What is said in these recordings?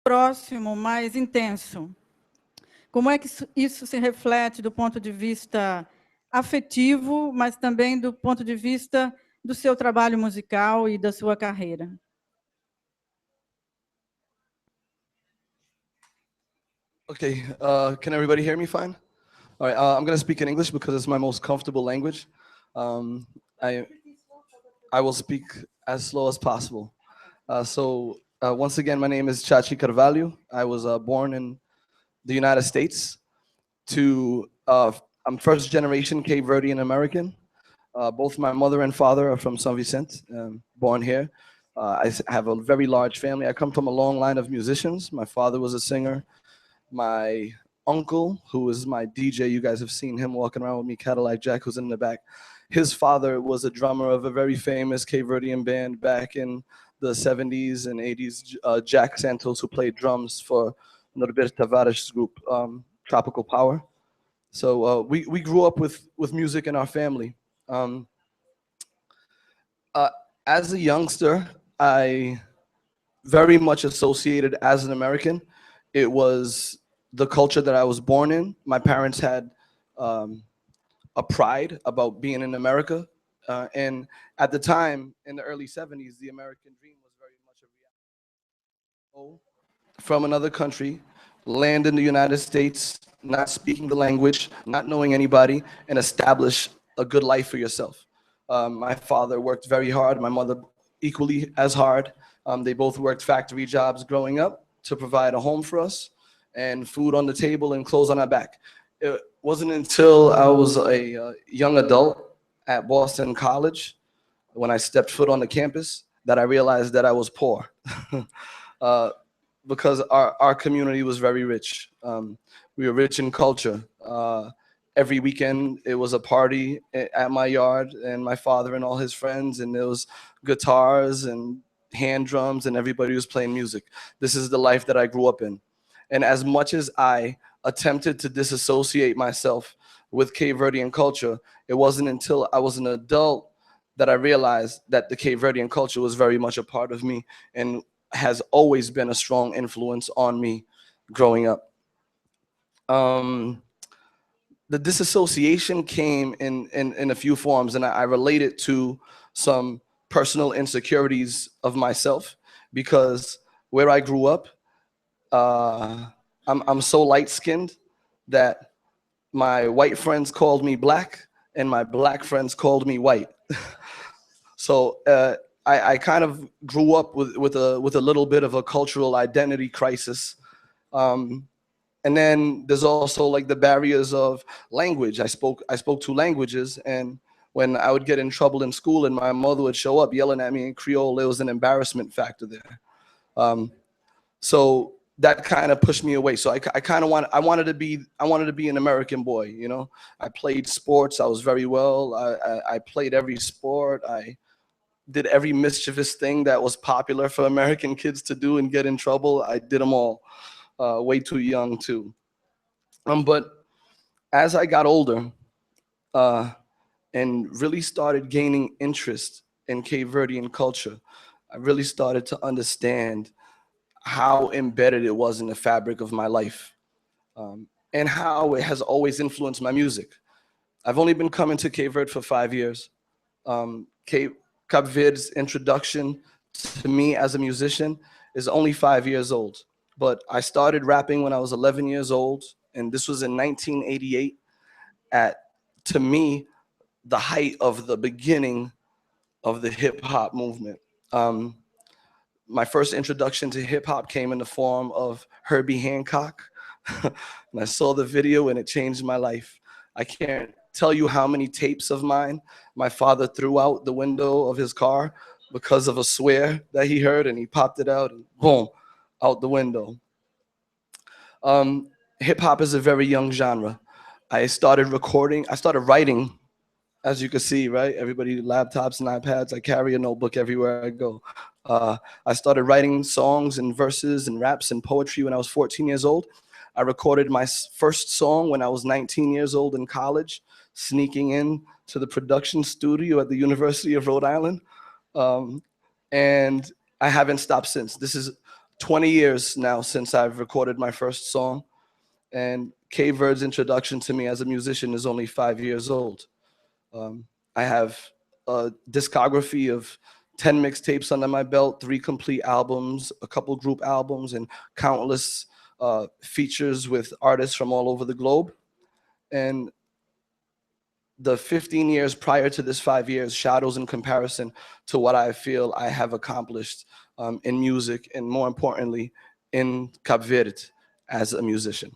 próximo, mais intenso. Como é que isso se reflete do ponto de vista afetivo, mas também do ponto de vista do seu trabalho musical e da sua carreira? Okay, can everybody hear me fine? All right, I'm going to speak in English because it's my most comfortable language. I will speak as slow as possible. Once again, my name is Chachi Carvalho. I was born in the United States. I'm first generation Cape Verdean American. Both my mother and father are from San Vicente, born here. I have a very large family. I come from a long line of musicians. My father was a singer. My uncle, who is my DJ, you guys have seen him walking around with me, Cadillac Jack, who's in the back. His father was a drummer of a very famous Cape Verdean band back in the 70s and 80s, Jack Santos, who played drums for Norberto Tavares' group, Tropical Power. So we grew up with music in our family. As a youngster, I very much associated as an American. It was the culture that I was born in. My parents had a pride about being in America. And at the time, in the early 70s, the American dream was very much a reality. From another country, land in the United States, not speaking the language, not knowing anybody, and establish a good life for yourself. My father worked very hard, my mother equally as hard. They both worked factory jobs growing up to provide a home for us and food on the table and clothes on our back. It wasn't until I was a young adult at Boston College, when I stepped foot on the campus, that I realized that I was poor. Because our community was very rich. We were rich in culture. Every weekend, it was a party at my yard, and my father and all his friends, and there was guitars and hand drums, and everybody was playing music. This is the life that I grew up in. And as much as I attempted to disassociate myself with Cape Verdean culture, it wasn't until I was an adult that I realized that the Cape Verdean culture was very much a part of me and has always been a strong influence on me growing up. The disassociation came in a few forms, and I relate it to some personal insecurities of myself, because where I grew up, I'm so light-skinned that my white friends called me black and my black friends called me white. So I kind of grew up with a little bit of a cultural identity crisis. And then there's also like the barriers of language. I spoke 2 languages, and when I would get in trouble in school and my mother would show up yelling at me in Creole, there was an embarrassment factor there. So that kind of pushed me away. So I wanted to be an American boy, you know. I played sports. I was very well. I played every sport. I did every mischievous thing that was popular for American kids to do and get in trouble. I did them all. Way too young too. But as I got older and really started gaining interest in Cape Verdean culture, I really started to understand how embedded it was in the fabric of my life, and how it has always influenced my music. I've only been coming to Cape Verde for 5 years. Cape Verde's introduction to me as a musician is only 5 years old. But I started rapping when I was 11 years old, and this was in 1988 at, to me, the height of the beginning of the hip hop movement. My first introduction to hip hop came in the form of Herbie Hancock. And I saw the video and it changed my life. I can't tell you how many tapes of mine my father threw out the window of his car because of a swear that he heard, and he popped it out and boom, out the window. Hip hop is a very young genre. I started writing, as you can see, right? Everybody, laptops and iPads. I carry a notebook everywhere I go. I started writing songs and verses and raps and poetry when I was 14 years old. I recorded my first song when I was 19 years old in college, sneaking in to the production studio at the University of Rhode Island. And I haven't stopped since. This is 20 years now since I've recorded my first song, and Cape Verde's introduction to me as a musician is only 5 years old. I have a discography of 10 mixtapes under my belt, 3 complete albums, a couple group albums, and countless features with artists from all over the globe. And the 15 years prior to this 5 years shadows in comparison to what I feel I have accomplished in music, and more importantly, in Cabo Verde as a musician.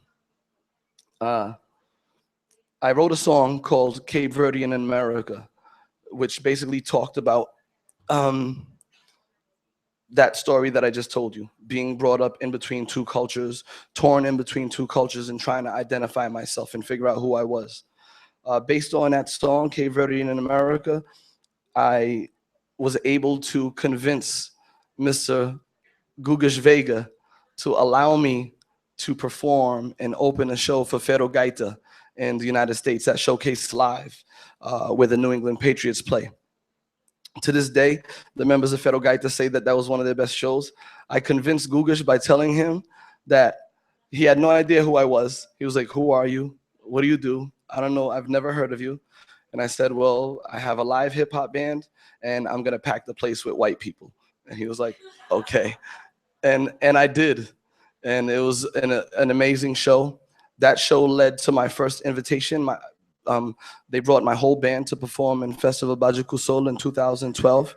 I wrote a song called Cape Verdean in America, which basically talked about that story that I just told you, being brought up in between 2 cultures, torn in between 2 cultures, and trying to identify myself and figure out who I was. Based on that song, Cape Verdean in America, I was able to convince Mr. Gugas Vega to allow me to perform and open a show for Ferro Gaita in the United States at Showcase Live, where the New England Patriots play. To this day, the members of Ferro Gaita say that that was one of their best shows. I convinced Gugas by telling him that he had no idea who I was. He was like, "Who are you? What do you do? I don't know. I've never heard of you." And I said, "Well, I have a live hip hop band, and I'm gonna pack the place with white people." And he was like, "Okay." And I did, and it was an amazing show. That show led to my first invitation. They brought my whole band to perform in Festival Bajiku Soul in 2012,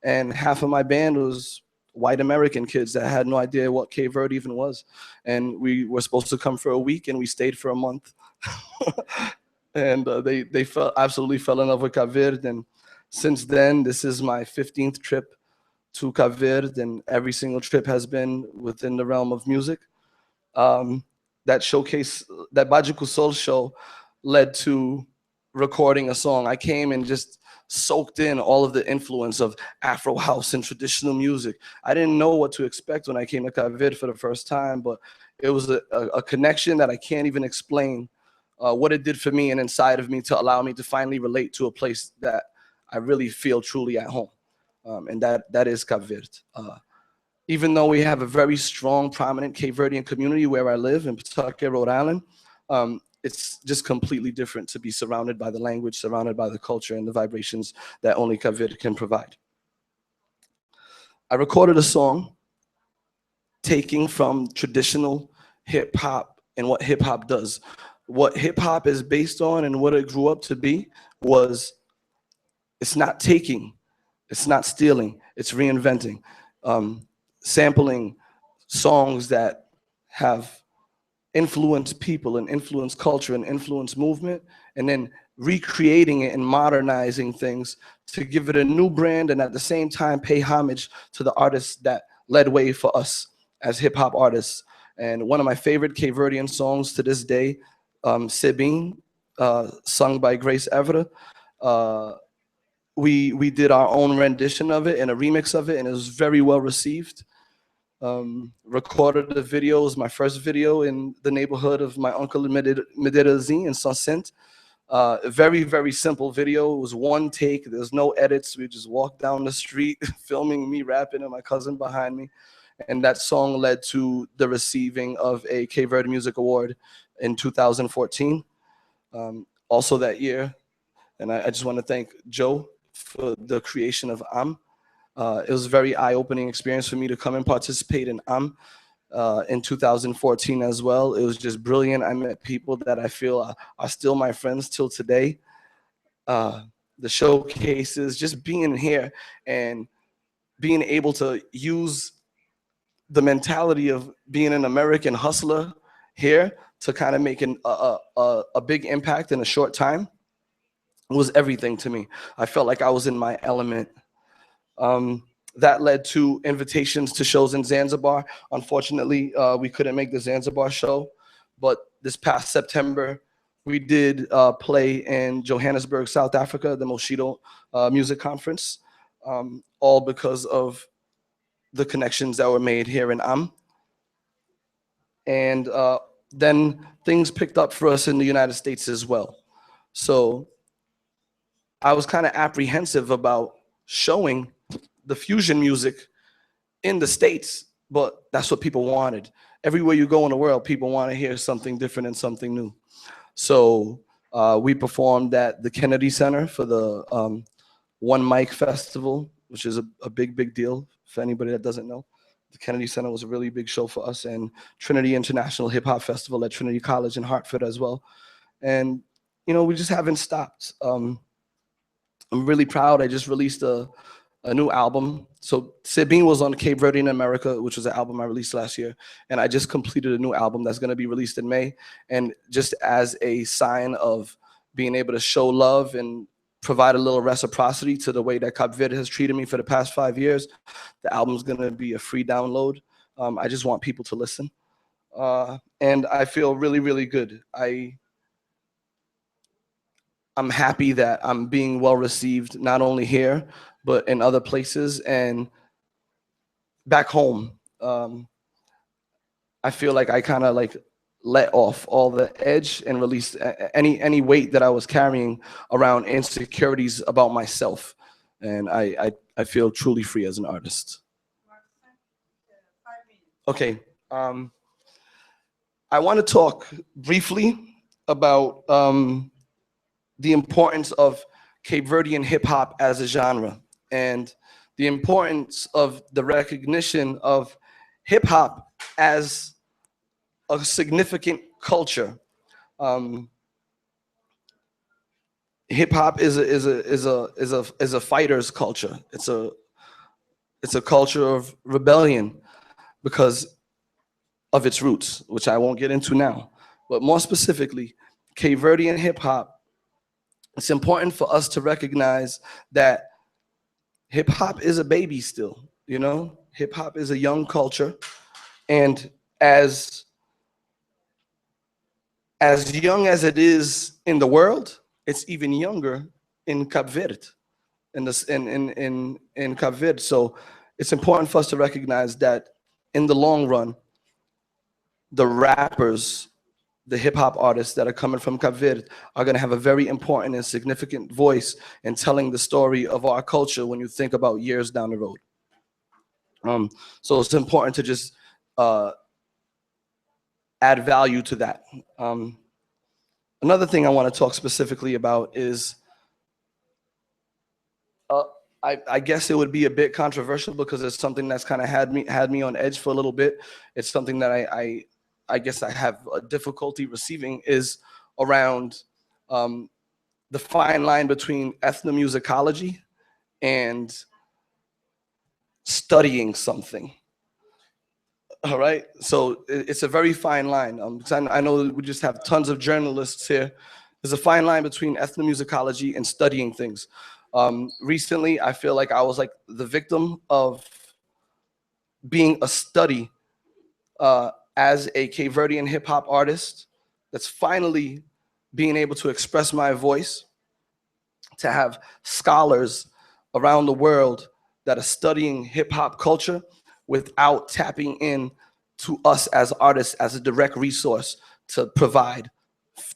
and half of my band was white American kids that had no idea what Cape Verde even was. And we were supposed to come for a week, and we stayed for a month. And they absolutely fell in love with Cabo Verde. And since then, this is my 15th trip to Cabo Verde, and every single trip has been within the realm of music. That showcase, that Bajiku Soul show, led to recording a song. I came and just soaked in all of the influence of Afro house and traditional music. I didn't know what to expect when I came to Cabo Verde for the first time, but it was a connection that I can't even explain what it did for me and inside of me to allow me to finally relate to a place that I really feel truly at home. And that is Cabo Verde. Even though we have a very strong, prominent Cape Verdean community where I live in Pawtucket, Rhode Island, it's just completely different to be surrounded by the language, surrounded by the culture and the vibrations that only Cabo Verde can provide. I recorded a song taking from traditional hip hop and what hip hop does. What hip hop is based on and what it grew up to be was, it's not taking, it's not stealing, it's reinventing, sampling songs that have influenced people and influenced culture and influenced movement, and then recreating it and modernizing things to give it a new brand, and at the same time pay homage to the artists that led way for us as hip hop artists. And one of my favorite Cape Verdean songs to this day, Sebin, sung by Grace Evra, we did our own rendition of it and a remix of it, and it was very well received. Recorded the video. It was my first video in the neighborhood of my uncle Medeirozinho in Saint. A very, very simple video. It was one take. There's no edits. We just walked down the street filming me rapping and my cousin behind me. And that song led to the receiving of a Cape Verde Music Award in 2014. Also that year, and I just want to thank Joe for the creation of AME. It was a very eye-opening experience for me to come and participate in AME in 2014 as well. It was just brilliant. I met people that I feel are still my friends till today. The showcases, just being here and being able to use the mentality of being an American hustler here to kind of make a big impact in a short time was everything to me. I felt like I was in my element. That led to invitations to shows in Zanzibar. Unfortunately, we couldn't make the Zanzibar show, but this past September, we did play in Johannesburg, South Africa, the Moshido Music Conference, all because of the connections that were made here in AME. And then things picked up for us in the United States as well. So I was kind of apprehensive about showing the fusion music in the States but that's what people wanted. Everywhere you go in the world, people want to hear something different and something new. So we performed at the Kennedy Center for the One Mic Festival, which is a big deal for anybody that doesn't know. The Kennedy Center was a really big show for us, and Trinity International Hip Hop Festival at Trinity College in Hartford as well. And, you know, we just haven't stopped. I'm really proud. I just released a new album. So Sabine was on Cape Verde in America, which was an album I released last year. And I just completed a new album that's gonna be released in May. And just as a sign of being able to show love and provide a little reciprocity to the way that Cabo Verde has treated me for the past 5 years, the album's gonna be a free download. I just want people to listen. And I feel really good. I'm happy that I'm being well received, not only here, but in other places and back home. I feel like I kind of like let off all the edge and released any weight that I was carrying around insecurities about myself. And I feel truly free as an artist. Okay. I want to talk briefly about the importance of Cape Verdean hip hop as a genre and the importance of the recognition of hip hop as a significant culture. Hip hop is a fighter's culture. It's a culture of rebellion because of its roots, which I won't get into now. But more specifically, Cape Verdean hip hop, it's important for us to recognize that hip hop is a baby still, you know? Hip hop is a young culture, and as young as it is in the world, it's even younger in Cabo Verde, in Cabo Verde. So it's important for us to recognize that in the long run, the rappers, the hip hop artists that are coming from Cabo Verde are going to have a very important and significant voice in telling the story of our culture when you think about years down the road. So it's important to just add value to that. Another thing I want to talk specifically about is, I guess it would be a bit controversial because it's something that's kind of had me on edge for a little bit. It's something that I guess I have a difficulty receiving, is around the fine line between ethnomusicology and studying something. All right, so it's a very fine line. I know we just have tons of journalists here. There's a fine line between ethnomusicology and studying things. Recently, I feel like I was like the victim of being a study as a Cape Verdean hip hop artist that's finally being able to express my voice, to have scholars around the world that are studying hip hop culture without tapping in to us as artists as a direct resource to provide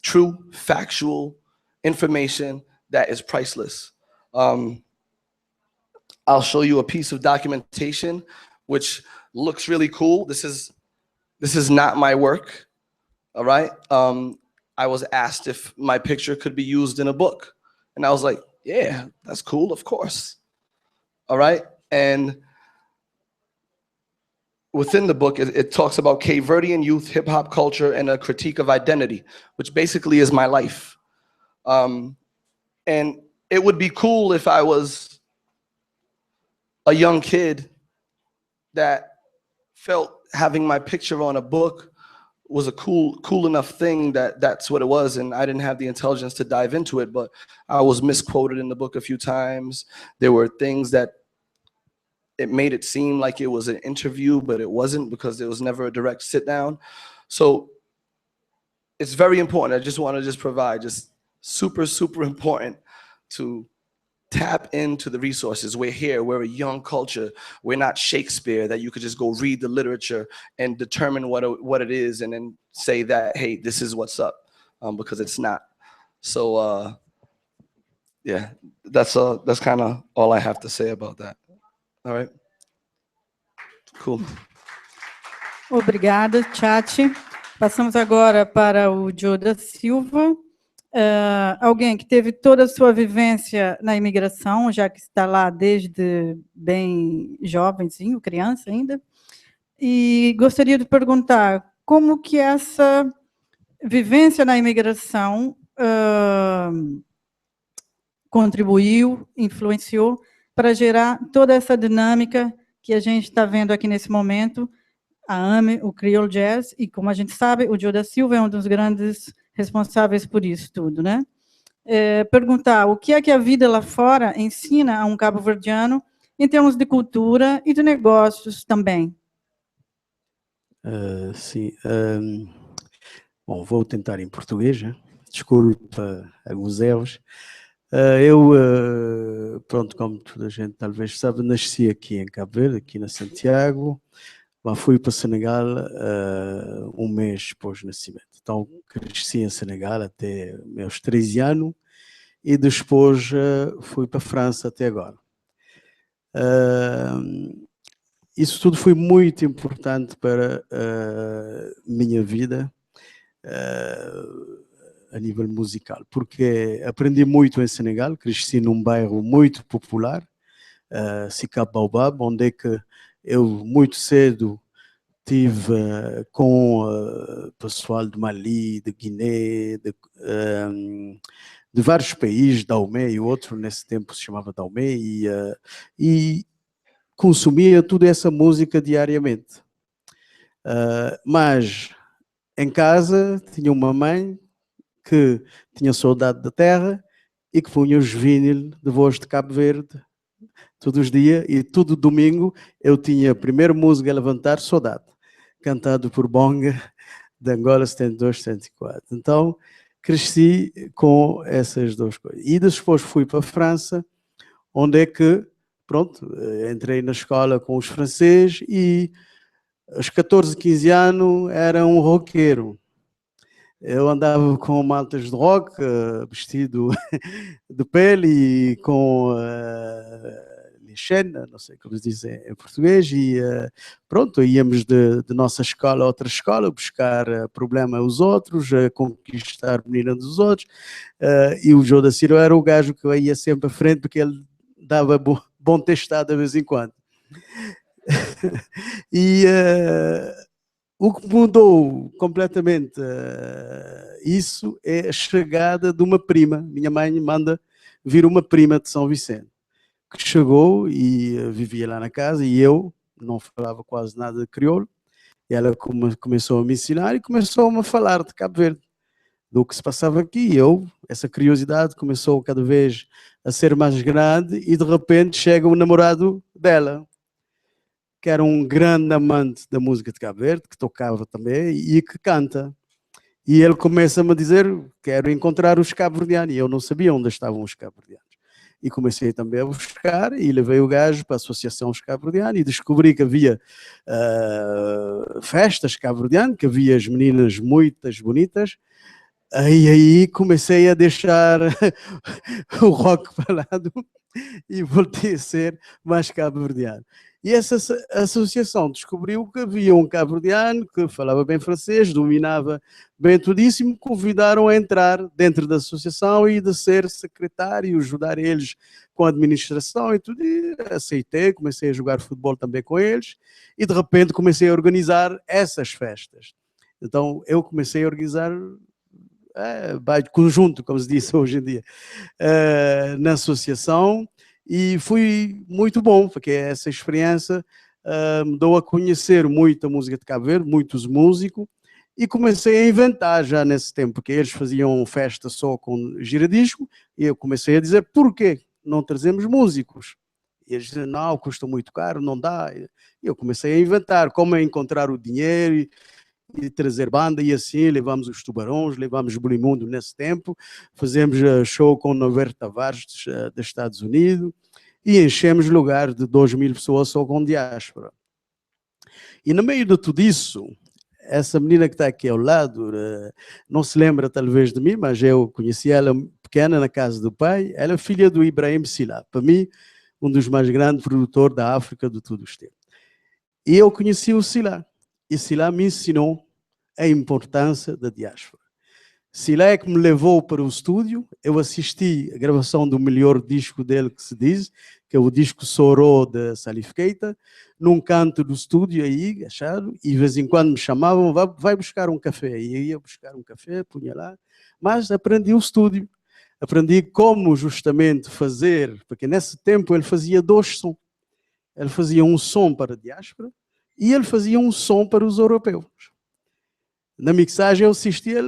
true factual information that is priceless. I'll show you a piece of documentation which looks really cool. This is not my work, all right? I was asked if my picture could be used in a book. And I was like, yeah, that's cool, of course. All right? And within the book, it talks about Cape Verdean youth hip hop culture and a critique of identity, which basically is my life. And it would be cool if I was a young kid that felt having my picture on a book was a cool enough thing that that's what it was, and I didn't have the intelligence to dive into it, but I was misquoted in the book a few times. There were things that it made it seem like it was an interview, but it wasn't, because there was never a direct sit down. So it's very important. I just want to provide super important to tap into the resources. We're here, we're a young culture. We're not Shakespeare that you could just go read the literature and determine what it is and then say that, hey, this is what's up, because it's not. So yeah, that's kind of all I have to say about that. All right, cool. Obrigada, Chachi. Passamos agora para o Joe da Silva. Alguém que teve toda a sua vivência na imigração, já que está lá desde bem jovenzinho, criança ainda. E gostaria de perguntar como que essa vivência na imigração contribuiu, influenciou para gerar toda essa dinâmica que a gente está vendo aqui nesse momento, a AME, o Creole Jazz, e como a gente sabe, o Joe da Silva é um dos grandes responsáveis por isso tudo, né? Perguntar o que é que a vida lá fora ensina a um cabo-verdiano em termos de cultura e de negócios também. Sim. Bom, vou tentar em português, né? Desculpa alguns erros. Pronto, como toda a gente talvez sabe, nasci aqui em Cabo Verde, aqui na Santiago, mas fui para Senegal um mês depois do nascimento. Então, cresci em Senegal até meus 13 anos e depois fui para a França até agora. Isso tudo foi muito importante para a minha vida a nível musical, porque aprendi muito em Senegal, cresci num bairro muito popular, Cabo, onde é que eu muito cedo tive com pessoal de Mali, de Guiné, de vários países, da AME e outro, nesse tempo se chamava da AME, e consumia toda essa música diariamente. Mas em casa tinha uma mãe que tinha saudade da terra e que punha os vinil de voz de Cabo Verde todos os dias, e todo domingo eu tinha a primeira música a levantar, Saudade, cantado por Bonga, de Angola 72, 74. Então, cresci com essas duas coisas. E depois fui para a França, onde é que, pronto, entrei na escola com os franceses e aos 14, 15 anos era um roqueiro. Eu andava com maltas de rock, vestido de pele e com lixena, não sei como se diz em português, e pronto, íamos de nossa escola a outra escola, buscar problema aos outros, conquistar a menina dos outros, e o Joe da Silva era o gajo que ia sempre à frente, porque ele dava bom testado de vez em quando. E o que mudou completamente isso é a chegada de uma prima. Minha mãe manda vir uma prima de São Vicente, que chegou e vivia lá na casa, e eu não falava quase nada de crioulo, e ela começou a me ensinar e começou-me a falar de Cabo Verde, do que se passava aqui. E essa curiosidade começou cada vez a ser mais grande, e de repente chega o namorado dela, que era um grande amante da música de Cabo Verde, que tocava também e que canta. E ele começa-me a dizer: quero encontrar os cabo-verdianos. E eu não sabia onde estavam os cabo-verdianos. E comecei também a buscar, e levei o gajo para a Associação dos Cabo-Verdianos, e descobri que havia festas cabo-verdianas, que havia as meninas muitas bonitas. Aí comecei a deixar o rock para lado e voltei a ser mais cabo-verdiano. E essa associação descobriu que havia um cabo-verdiano que falava bem francês, dominava bem tudo isso, e me convidaram a entrar dentro da associação e de ser secretário, ajudar eles com a administração e tudo. E aceitei, comecei a jogar futebol também com eles, e de repente comecei a organizar essas festas. Então eu comecei a organizar baile conjunto, como se diz hoje em dia, na associação, e foi muito bom, porque essa experiência me deu a conhecer muito a música de Cabo Verde, muitos músicos, e comecei a inventar já nesse tempo, porque eles faziam festa só com giradisco, e eu comecei a dizer: porquê não trazemos músicos? E eles diziam: não, custa muito caro, não dá. E eu comecei a inventar como encontrar o dinheiro e trazer banda, e assim levamos os Tubarões, levamos Bolimundo nesse tempo, fazemos show com Nover Tavares dos Estados Unidos, e enchemos lugar de 2.000 pessoas só com diáspora. E no meio de tudo isso, essa menina que está aqui ao lado, não se lembra talvez de mim, mas eu conheci ela pequena na casa do pai. Ela é filha do Ibrahim Sylla, para mim um dos mais grandes produtores da África de todos os tempos. E eu conheci o Syllart. e Sylla me ensinou a importância da diáspora. Sylla é que me levou para o estúdio, eu assisti a gravação do melhor disco dele, que se diz, que é o disco Soró de Salif Keita, num canto do estúdio aí, achado, e de vez em quando me chamavam, vai buscar um café, e eu ia buscar um café, punha lá, mas aprendi o estúdio, aprendi como justamente fazer, porque nesse tempo ele fazia 2 sons, ele fazia um som para a diáspora e ele fazia um som para os europeus. Na mixagem eu assistia,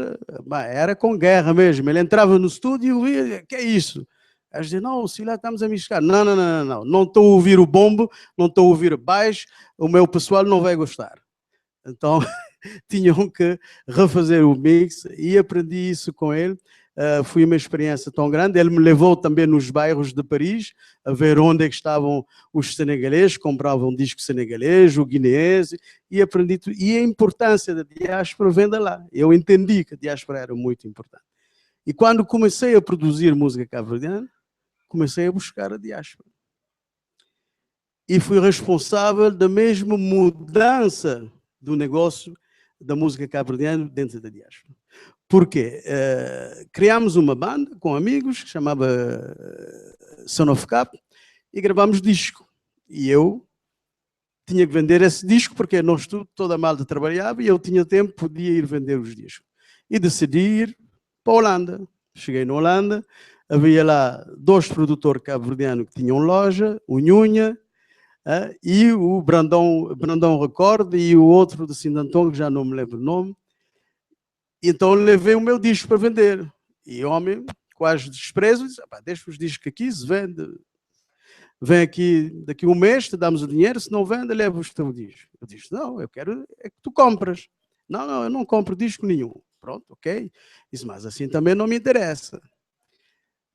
era com guerra mesmo. Ele entrava no estúdio e via, que é isso? Eu dizia, não, Sylla, estamos a mixar. Não estou a ouvir o bombo, não estou a ouvir baixo, o meu pessoal não vai gostar. Então, tinham que refazer o mix e aprendi isso com ele. Foi uma experiência tão grande. Ele me levou também nos bairros de Paris, a ver onde é que estavam os senegaleses, compravam disco senegalês, o guineense, e aprendi tudo. E a importância da diáspora vem de lá. Eu entendi que a diáspora era muito importante. E quando comecei a produzir música cabo-verdiana, comecei a buscar a diáspora. E fui responsável da mesma mudança do negócio da música cabo-verdiana dentro da diáspora. Por quê? Criámos uma banda com amigos que chamava Son of Cap e gravámos disco. E eu tinha que vender esse disco porque nós toda a malta trabalhava e eu tinha tempo, podia ir vender os discos. E decidi ir para a Holanda. Cheguei na Holanda, havia lá 2 produtores cabo-verdianos que tinham loja, o Nhunha e o Brandão Record e o outro de Sindantão, que já não me lembro o nome. Então levei o meu disco para vender. E o homem, quase desprezo, disse, deixa os discos aqui, se vende. Vem aqui daqui um mês, te damos o dinheiro, se não vende, leva os teus discos. Eu disse, não, eu quero é que tu compras. Não, eu não compro disco nenhum. Pronto, ok. Disse, mas assim também não me interessa.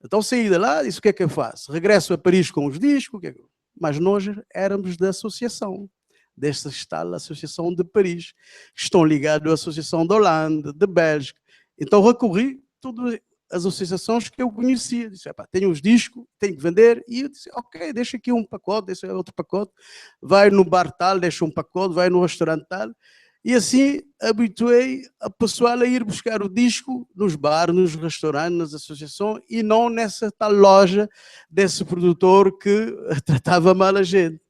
Então saí de lá, disse, o que é que eu faço? Regresso a Paris com os discos, mas nós éramos da associação. Desta tal Associação de Paris, que estão ligados à Associação da Holanda, de Bélgica. Então recorri a todas as associações que eu conhecia. Disse, tenho os discos, tenho que vender. E eu disse, ok, deixa aqui um pacote, deixa outro pacote. Vai no bar tal, deixa um pacote, vai no restaurante tal. E assim habituei a pessoal a ir buscar o disco nos bares, nos restaurantes, nas associações, e não nessa tal loja desse produtor que tratava mal a gente.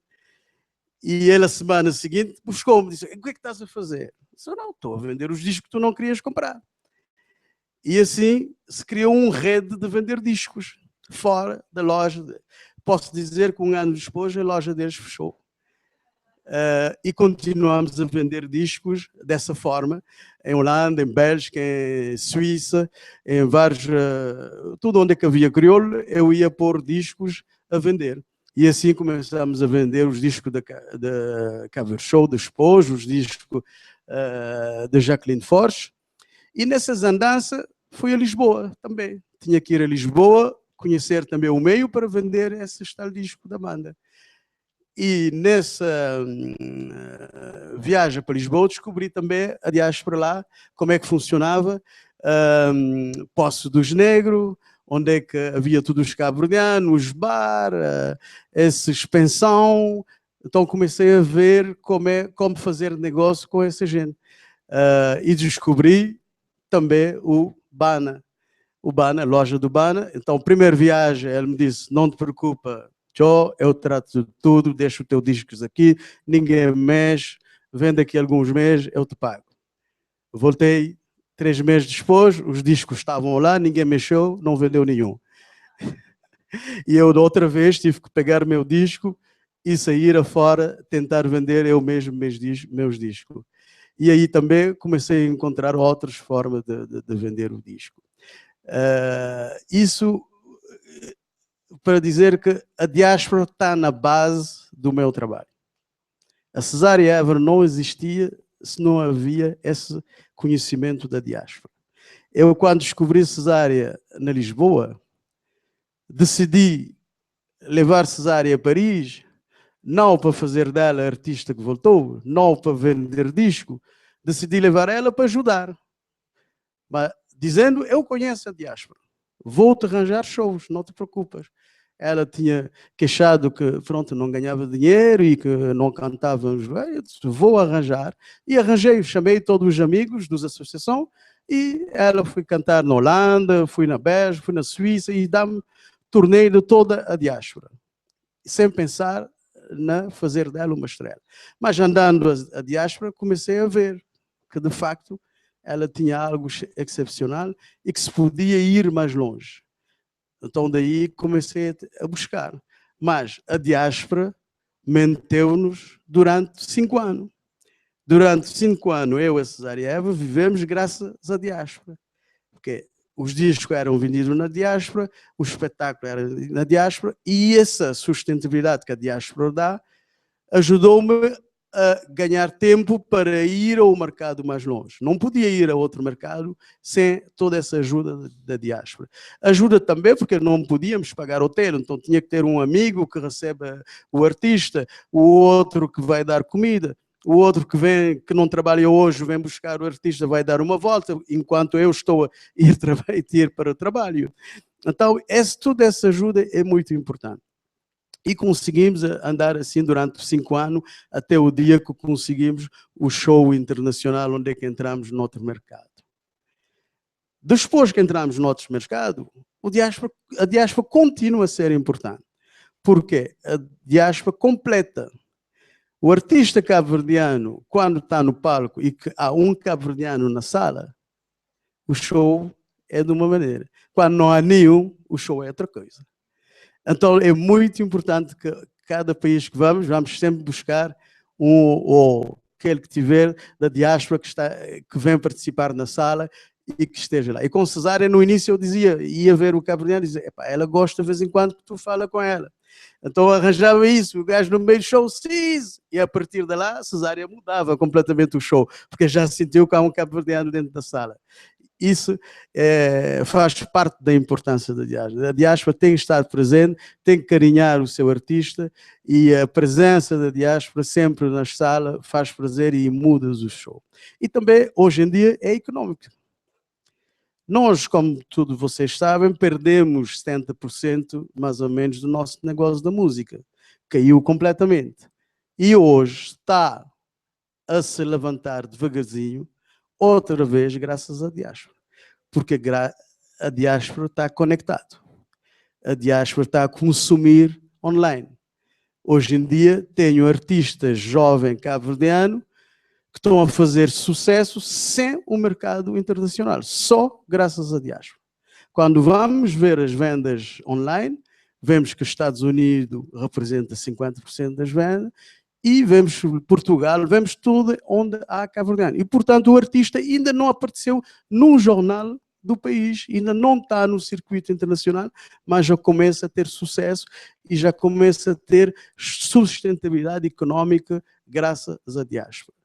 E ele, a semana seguinte, buscou-me, disse, o que é que estás a fazer? Eu disse, não, estou a vender os discos que tu não querias comprar. E assim se criou um rede de vender discos fora da loja. Posso dizer que 1 ano depois a loja deles fechou. E continuamos a vender discos dessa forma, em Holanda, em Bélgica, em Suíça, em vários... tudo onde é que havia crioulo, eu ia pôr discos a vender. E assim começamos a vender os discos da Cover Show, de Esposo, os discos de Jacqueline Forge. E nessas andanças fui a Lisboa também. Tinha que ir a Lisboa, conhecer também o meio para vender esse tal disco da banda. E nessa viagem para Lisboa descobri também a diáspora lá, como é que funcionava, Poço dos Negros, onde é que havia todos os cabo-verdianos, os bar, essa expansão. Então comecei a ver como fazer negócio com essa gente. E descobri também o Bana, a loja do Bana. Então, primeira viagem, ele me disse, não te preocupa, eu trato de tudo, deixo os teus discos aqui, ninguém mexe, vende aqui alguns meses, eu te pago. Voltei 3 meses depois, os discos estavam lá, ninguém mexeu, não vendeu nenhum. E eu, da outra vez, tive que pegar meu disco e sair afora, tentar vender eu mesmo meus discos. E aí também comecei a encontrar outras formas de vender o disco. Isso para dizer que a diáspora está na base do meu trabalho. A Cesária Évora não existia se não havia esse conhecimento da diáspora. Eu, quando descobri Cesária na Lisboa, decidi levar Cesária a Paris, não para fazer dela artista que voltou, não para vender disco, decidi levar ela para ajudar. Mas, dizendo, eu conheço a diáspora, vou-te arranjar shows, não te preocupes. ela tinha queixado que, pronto, não ganhava dinheiro e que não cantava. Eu disse, vou arranjar. E arranjei, chamei todos os amigos da associação e ela foi cantar na Holanda, fui na Bélgica, fui na Suíça e dá-me torneio de toda a diáspora, sem pensar na fazer dela uma estrela. Mas andando a diáspora, comecei a ver que, de facto, ela tinha algo excepcional e que se podia ir mais longe. Então, daí comecei a buscar. Mas a diáspora manteve-nos durante 5 anos. Durante 5 anos, eu e a Cesareeva vivemos graças à diáspora. Porque os discos eram vendidos na diáspora, o espetáculo era na diáspora, e essa sustentabilidade que a diáspora dá ajudou-me a ganhar tempo para ir ao mercado mais longe. Não podia ir a outro mercado sem toda essa ajuda da diáspora. Ajuda também porque não podíamos pagar hotel, então tinha que ter um amigo que recebe o artista, o outro que vai dar comida, o outro que vem, que não trabalha hoje, vem buscar o artista, vai dar uma volta, enquanto eu estou a ir para o trabalho. Então, toda essa ajuda é muito importante. E conseguimos andar assim durante 5 anos, até o dia que conseguimos o show internacional, onde é que entramos no outro mercado. Depois que entramos no outro mercado, a diáspora continua a ser importante. Porque a diáspora completa. O artista cabo-verdiano, quando está no palco e que há um cabo-verdiano na sala, o show é de uma maneira. Quando não há nenhum, o show é outra coisa. Então é muito importante que cada país que vamos sempre buscar ou aquele que tiver da diáspora que vem participar na sala e que esteja lá. E com Cesária, no início eu ia ver o cabo-verdiano e dizia, ela gosta de vez em quando que tu fala com ela. Então arranjava isso, o gajo no meio do show, sim, e a partir de lá, a Cesária mudava completamente o show, porque já sentiu que há um cabo-verdiano dentro da sala. Isso faz parte da importância da diáspora. A diáspora tem que estar presente, tem que carinhar o seu artista e a presença da diáspora sempre na sala faz prazer e muda o show. E também, hoje em dia, é económico. Nós, como todos vocês sabem, perdemos 70% mais ou menos do nosso negócio da música. Caiu completamente. E hoje está a se levantar devagarzinho, outra vez graças à diáspora. Porque a diáspora está conectada. A diáspora está a consumir online. Hoje em dia, tenho artistas jovens cabo-verdianos que estão a fazer sucesso sem o mercado internacional, só graças à diáspora. Quando vamos ver as vendas online, vemos que os Estados Unidos representa 50% das vendas e vemos Portugal, vemos tudo onde há cabo-verdiano. E, portanto, o artista ainda não apareceu num jornal do país, ainda não está no circuito internacional, mas já começa a ter sucesso e já começa a ter sustentabilidade económica graças à diáspora.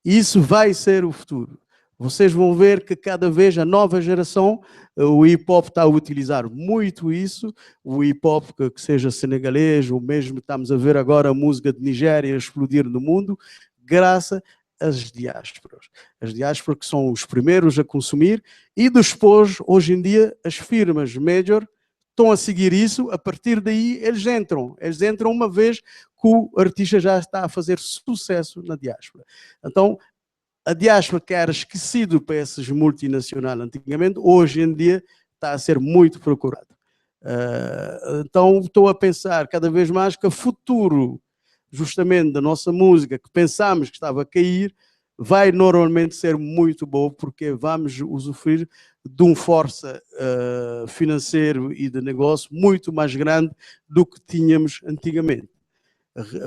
E isso vai ser o futuro. Vocês vão ver que cada vez a nova geração, o hip-hop está a utilizar muito isso, o hip-hop que seja senegalês, ou mesmo estamos a ver agora a música de Nigéria explodir no mundo, graças às diásporas. As diásporas que são os primeiros a consumir e depois, hoje em dia, as firmas major estão a seguir isso, a partir daí eles entram uma vez que o artista já está a fazer sucesso na diáspora. Então, a diáspora que era esquecido para esses multinacionais antigamente, hoje em dia está a ser muito procurado. Então, estou a pensar cada vez mais que o futuro, justamente da nossa música, que pensámos que estava a cair, vai normalmente ser muito bom, porque vamos usufruir de um força financeiro e de negócio muito mais grande do que tínhamos antigamente.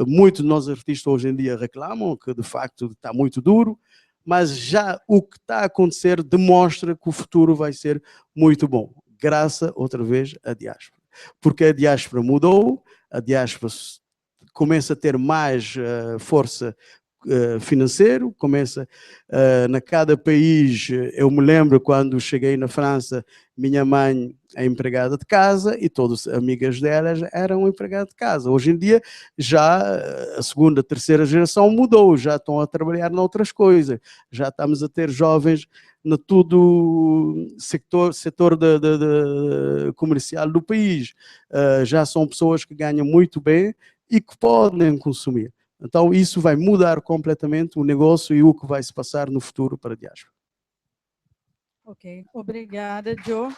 Muitos de nós artistas hoje em dia reclamam que de facto está muito duro, mas já o que está a acontecer demonstra que o futuro vai ser muito bom, graças outra vez à diáspora. Porque a diáspora mudou, a diáspora começa a ter mais força financeiro, começa na cada país. Eu me lembro quando cheguei na França, minha mãe é empregada de casa e todas as amigas delas eram empregadas de casa. Hoje em dia já a segunda, terceira geração mudou, já estão a trabalhar noutras coisas, já estamos a ter jovens no todo setor comercial do país, já são pessoas que ganham muito bem e que podem consumir. Então isso vai mudar completamente o negócio e o que vai se passar no futuro para a diáspora. Ok, obrigada, Joe.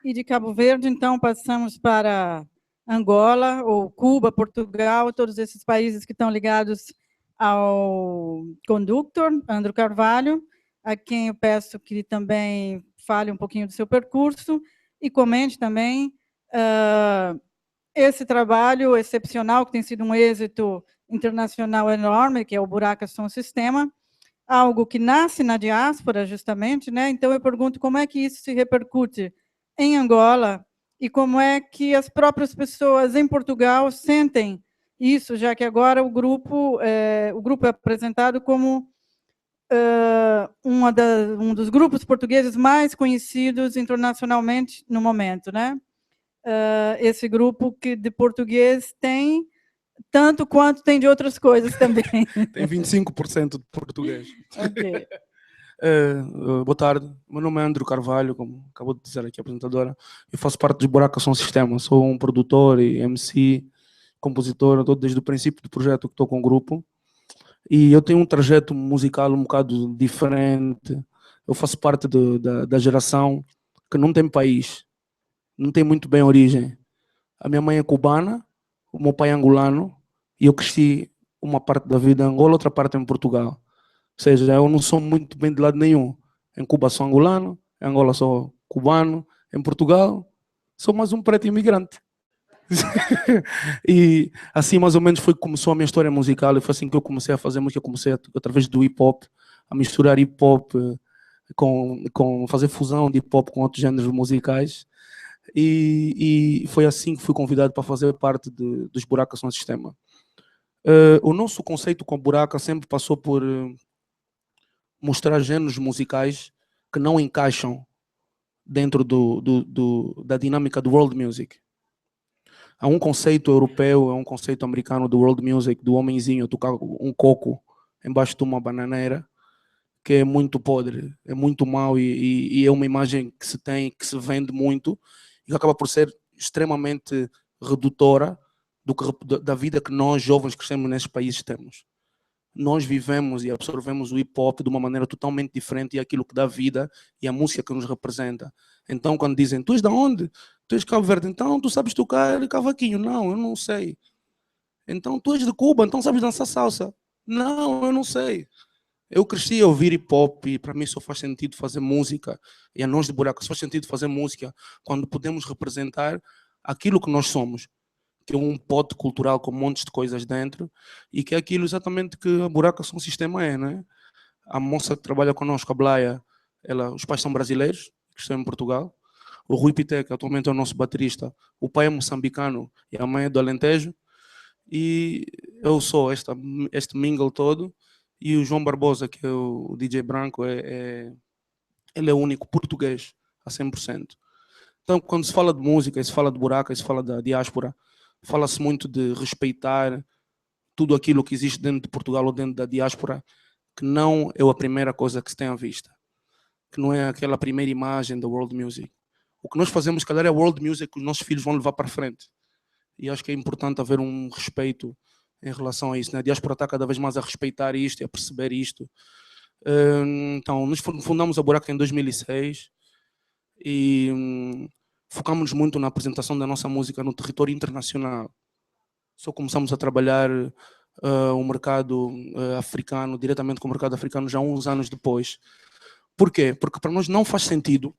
E de Cabo Verde, então, passamos para Angola, ou Cuba, Portugal, todos esses países que estão ligados ao Conductor, Andro Carvalho, a quem eu peço que também fale um pouquinho do seu percurso e comente também esse trabalho excepcional, que tem sido um êxito internacional enorme, que é o Buraka Sistema, algo que nasce na diáspora, justamente, né? Então, eu pergunto como é que isso se repercute em Angola e como é que as próprias pessoas em Portugal sentem isso, já que agora o grupo é apresentado como um dos grupos portugueses mais conhecidos internacionalmente no momento, né? Esse grupo que de português tem tanto quanto tem de outras coisas também. Tem 25% de português. Ok. Boa tarde, meu nome é Andro Carvalho, como acabou de dizer aqui a apresentadora. Eu faço parte dos Buraka Sistema, sou um produtor e MC, compositor, estou desde o princípio do projeto que estou com o grupo. E eu tenho um trajeto musical um bocado diferente. Eu faço parte da geração que não tem país, não tem muito bem origem. A minha mãe é cubana, o meu pai é angolano, e eu cresci uma parte da vida em Angola, outra parte em Portugal. Ou seja, eu não sou muito bem de lado nenhum. Em Cuba sou angolano, em Angola sou cubano, em Portugal sou mais um preto imigrante. E assim mais ou menos foi que começou a minha história musical, e foi assim que eu comecei a fazer música. Eu comecei através do hip hop, a misturar hip hop com fazer fusão de hip hop com outros géneros musicais, e foi assim que fui convidado para fazer parte dos Buraka Sistema. O nosso conceito com a Buraka sempre passou por mostrar géneros musicais que não encaixam dentro da dinâmica do world music. Há um conceito europeu, há um conceito americano do world music, do homenzinho tocar um coco embaixo de uma bananeira, que é muito podre, é muito mau, e é uma imagem que se tem, que se vende muito, e que acaba por ser extremamente redutora da vida que nós, jovens, crescemos nesses países temos. Nós vivemos e absorvemos o hip-hop de uma maneira totalmente diferente, e é aquilo que dá vida e a música que nos representa. Então, quando dizem, tu és de onde? Tu és de Cabo Verde, então tu sabes tocar cavaquinho? Não, eu não sei. Então, tu és de Cuba, então sabes dançar salsa? Não, eu não sei. Eu cresci a ouvir hip-hop e para mim só faz sentido fazer música, e a nós de Buraka só faz sentido fazer música quando podemos representar aquilo que nós somos, que é um pote cultural com montes de coisas dentro, e que é aquilo exatamente que a Buraka Sistema é, né? A moça que trabalha connosco, a Blaia, os pais são brasileiros, que estão em Portugal. O Rui Pité, que atualmente é o nosso baterista, o pai é moçambicano e a mãe é do Alentejo, e eu sou este mingle todo, e o João Barbosa, que é o DJ branco, ele é o único português a 100%. Então, quando se fala de música, se fala de Buraka, se fala da diáspora, fala-se muito de respeitar tudo aquilo que existe dentro de Portugal ou dentro da diáspora, que não é a primeira coisa que se tem à vista, que não é aquela primeira imagem da world music. O que nós fazemos, calhar, é a world music que os nossos filhos vão levar para frente. E acho que é importante haver um respeito em relação a isso, né? A diáspora está cada vez mais a respeitar isto e a perceber isto. Então, nós fundamos a Buraka em 2006 e focamos muito na apresentação da nossa música no território internacional. Só começamos a trabalhar o mercado africano, diretamente com o mercado africano, já uns anos depois. Por quê? Porque para nós não faz sentido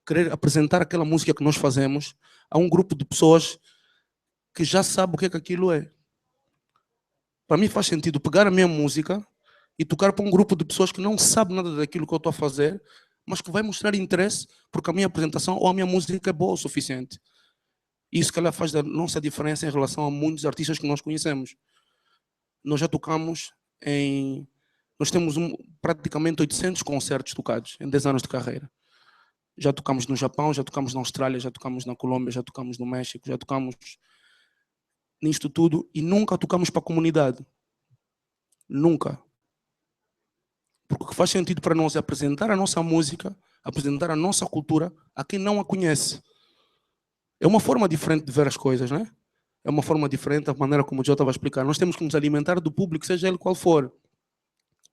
querer apresentar aquela música que nós fazemos a um grupo de pessoas que já sabe o que é que aquilo é. Para mim faz sentido pegar a minha música e tocar para um grupo de pessoas que não sabe nada daquilo que eu estou a fazer, mas que vai mostrar interesse porque a minha apresentação ou a minha música é boa o suficiente. Isso que ela faz da nossa diferença em relação a muitos artistas que nós conhecemos. Nós já tocamos em... Nós temos praticamente 800 concertos tocados em 10 anos de carreira. Já tocamos no Japão, já tocamos na Austrália, já tocamos na Colômbia, já tocamos no México, já tocamos nisto tudo e nunca tocamos para a comunidade. Nunca. Porque o que faz sentido para nós é apresentar a nossa música, apresentar a nossa cultura a quem não a conhece. É uma forma diferente de ver as coisas, né? É uma forma diferente, a maneira como o Jota vai explicar. Nós temos que nos alimentar do público, seja ele qual for.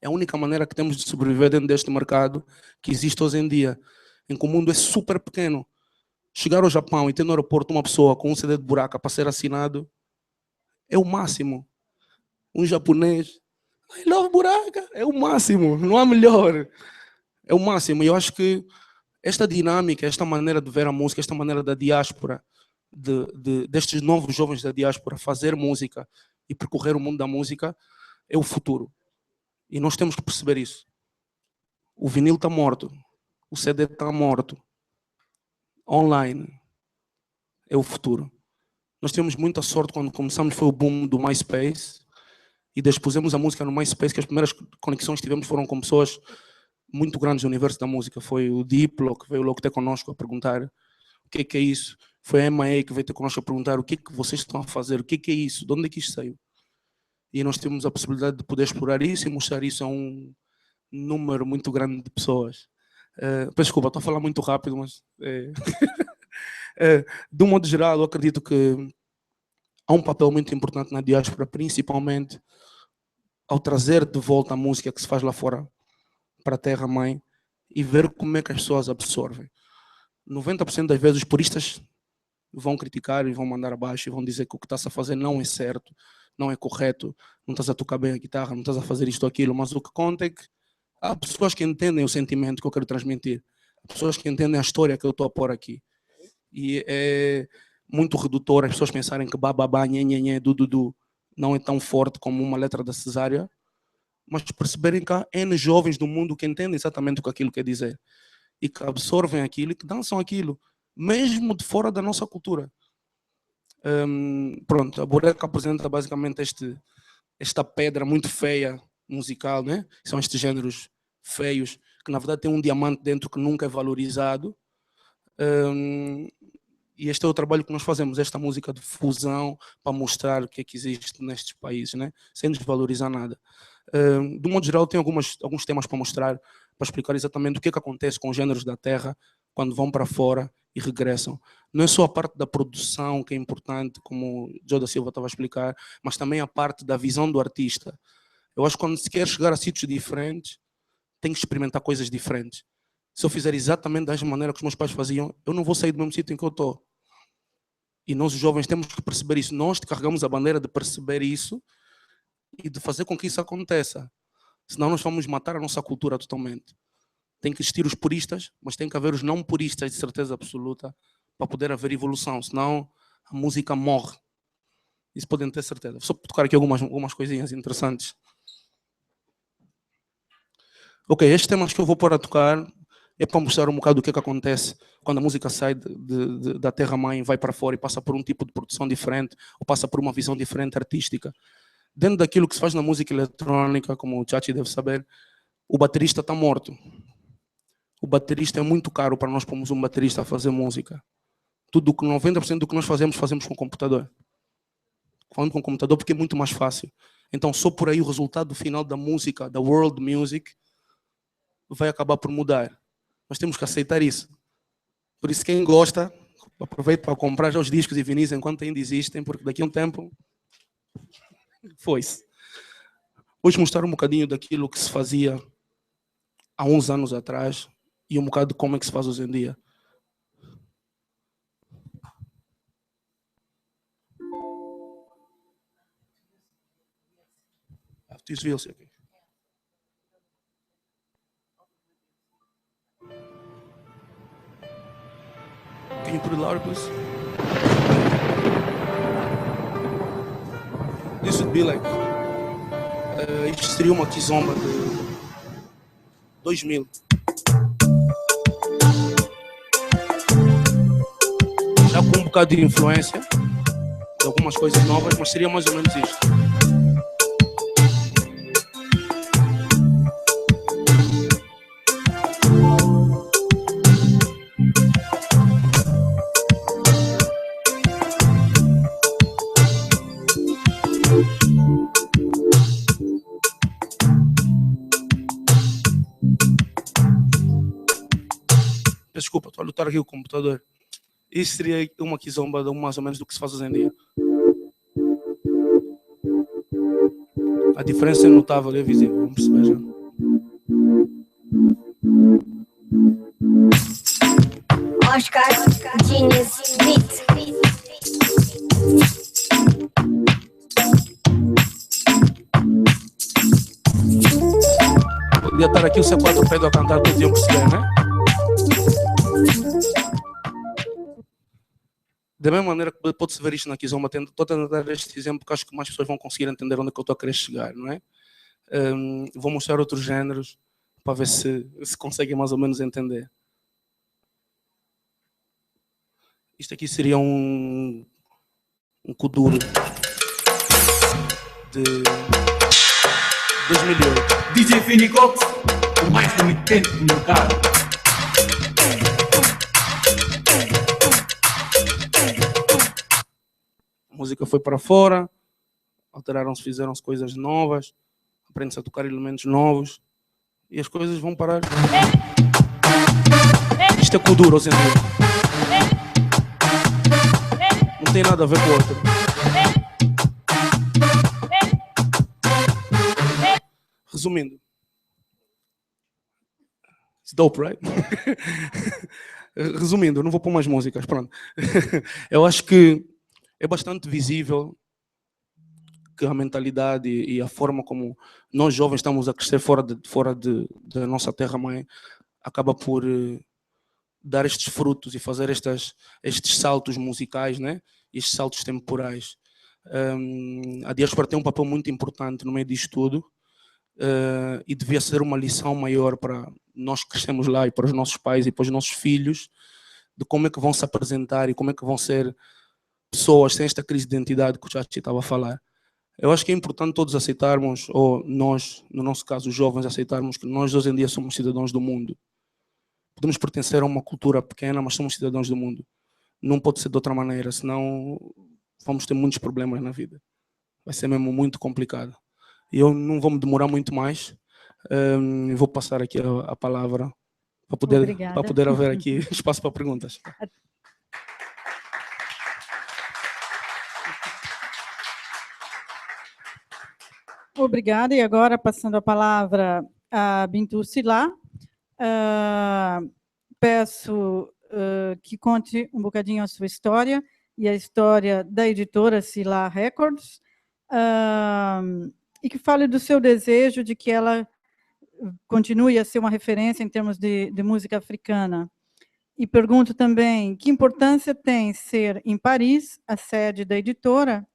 É a única maneira que temos de sobreviver dentro deste mercado que existe hoje em dia, em que o mundo é super pequeno. Chegar ao Japão e ter no aeroporto uma pessoa com um CD de Buraka para ser assinado é o máximo. Um japonês, I love Buraka, é o máximo, não há melhor. É o máximo. E eu acho que esta dinâmica, esta maneira de ver a música, esta maneira da diáspora, destes novos jovens da diáspora fazer música e percorrer o mundo da música, é o futuro. E nós temos que perceber isso. O vinil está morto, o CD está morto, online é o futuro. Nós tivemos muita sorte quando começamos, foi o boom do MySpace, e expusemos a música no MySpace, que as primeiras conexões que tivemos foram com pessoas muito grandes do universo da música. Foi o Diplo, que veio logo ter connosco a perguntar o que é isso. Foi a AME que veio ter connosco a perguntar o que é que vocês estão a fazer, o que é isso, de onde é que isto saiu. E nós temos a possibilidade de poder explorar isso e mostrar isso a um número muito grande de pessoas. Desculpa, estou a falar muito rápido, mas... de um modo geral, eu acredito que há um papel muito importante na diáspora, principalmente ao trazer de volta a música que se faz lá fora para a terra-mãe e ver como é que as pessoas absorvem. 90% das vezes os puristas vão criticar e vão mandar abaixo e vão dizer que o que estás a fazer não é certo, não é correto, não estás a tocar bem a guitarra, não estás a fazer isto ou aquilo, mas o que conta é que há pessoas que entendem o sentimento que eu quero transmitir, há pessoas que entendem a história que eu estou a pôr aqui. E é muito redutor as pessoas pensarem que bababá, nhenhenhé, du, não é tão forte como uma letra da cesárea, mas perceberem que há N jovens do mundo que entendem exatamente o que aquilo quer dizer e que absorvem aquilo e que dançam aquilo, mesmo de fora da nossa cultura. Pronto, a Buraka apresenta basicamente esta pedra muito feia musical, né? São estes géneros feios, que na verdade tem um diamante dentro que nunca é valorizado. E este é o trabalho que nós fazemos, esta música de fusão para mostrar o que é que existe nestes países, né? Sem desvalorizar nada. De um modo geral, tem alguns temas para mostrar, para explicar exatamente o que é que acontece com os géneros da terra quando vão para fora e regressam. Não é só a parte da produção que é importante, como o José da Silva estava a explicar, mas também a parte da visão do artista. Eu acho que quando se quer chegar a sítios diferentes, tem que experimentar coisas diferentes. Se eu fizer exatamente da mesma maneira que os meus pais faziam, eu não vou sair do mesmo sítio em que eu estou. E nós, os jovens, temos que perceber isso. Nós carregamos a bandeira de perceber isso e de fazer com que isso aconteça. Senão nós vamos matar a nossa cultura totalmente. Tem que existir os puristas, mas tem que haver os não puristas de certeza absoluta para poder haver evolução. Senão a música morre. Isso podem ter certeza. Só para tocar aqui algumas coisinhas interessantes. Ok, estes temas que eu vou pôr a tocar é para mostrar um bocado o que é que acontece quando a música sai da terra-mãe, vai para fora e passa por um tipo de produção diferente ou passa por uma visão diferente artística. Dentro daquilo que se faz na música eletrónica, como o Chachi deve saber, o baterista está morto. O baterista é muito caro para nós pormos um baterista a fazer música. 90% do que nós fazemos com computador. Falando com computador porque é muito mais fácil. Então só por aí o resultado final da música, da world music, vai acabar por mudar. Nós temos que aceitar isso. Por isso quem gosta, aproveite para comprar já os discos e vinis enquanto ainda existem, porque daqui a um tempo foi-se. Hoje mostrar um bocadinho daquilo que se fazia há uns anos atrás e um bocado de como é que se faz hoje em dia. Okay. Can you put it louder, please? This would be like... isto seria uma kizomba de 2000. Já com bocado de influência, de algumas coisas novas, mas seria mais ou menos isto. Desculpa, estou a lutar aqui com o computador. Isso seria uma kizomba mais ou menos do que se faz hoje em dia. A diferença é notável, é visível, vamos perceber já. Oscar Genius Beat. Podia estar aqui o C4 Pedro a cantar, todos iam perceber, né? Da mesma maneira que pode-se ver isto na Kizomba, estou a dar este exemplo porque acho que mais pessoas vão conseguir entender onde é que eu estou a querer chegar, não é? Vou mostrar outros géneros para ver se conseguem mais ou menos entender. Isto aqui seria um kuduro de 2008. DJ Finicox, com mais de 80 no mercado. A música foi para fora, alteraram-se, fizeram-se coisas novas, aprende-se a tocar elementos novos e as coisas vão parar. Isto é kuduro, hoje em dia. Não tem nada a ver com o outro. Resumindo. It's dope, right? Resumindo, eu não vou pôr mais músicas, pronto. Eu acho que é bastante visível que a mentalidade e a forma como nós jovens estamos a crescer fora da nossa terra-mãe acaba por dar estes frutos e fazer estes saltos musicais, né? Estes saltos temporais. A diáspora tem um papel muito importante no meio disto tudo e devia ser uma lição maior para nós que crescemos lá e para os nossos pais e para os nossos filhos de como é que vão se apresentar e como é que vão ser pessoas sem esta crise de identidade que o Chachi estava a falar. Eu acho que é importante todos aceitarmos, ou nós, no nosso caso, os jovens, aceitarmos que nós hoje em dia somos cidadãos do mundo. Podemos pertencer a uma cultura pequena, mas somos cidadãos do mundo. Não pode ser de outra maneira, senão vamos ter muitos problemas na vida. Vai ser mesmo muito complicado. E eu não vou me demorar muito mais. Vou passar aqui a palavra para poder haver aqui espaço para perguntas. Obrigada. E agora, passando a palavra a Binetou Sylla, peço que conte um bocadinho a sua história e a história da editora Sylla Records, e que fale do seu desejo de que ela continue a ser uma referência em termos de música africana. E pergunto também, que importância tem ser em Paris, a sede da editora,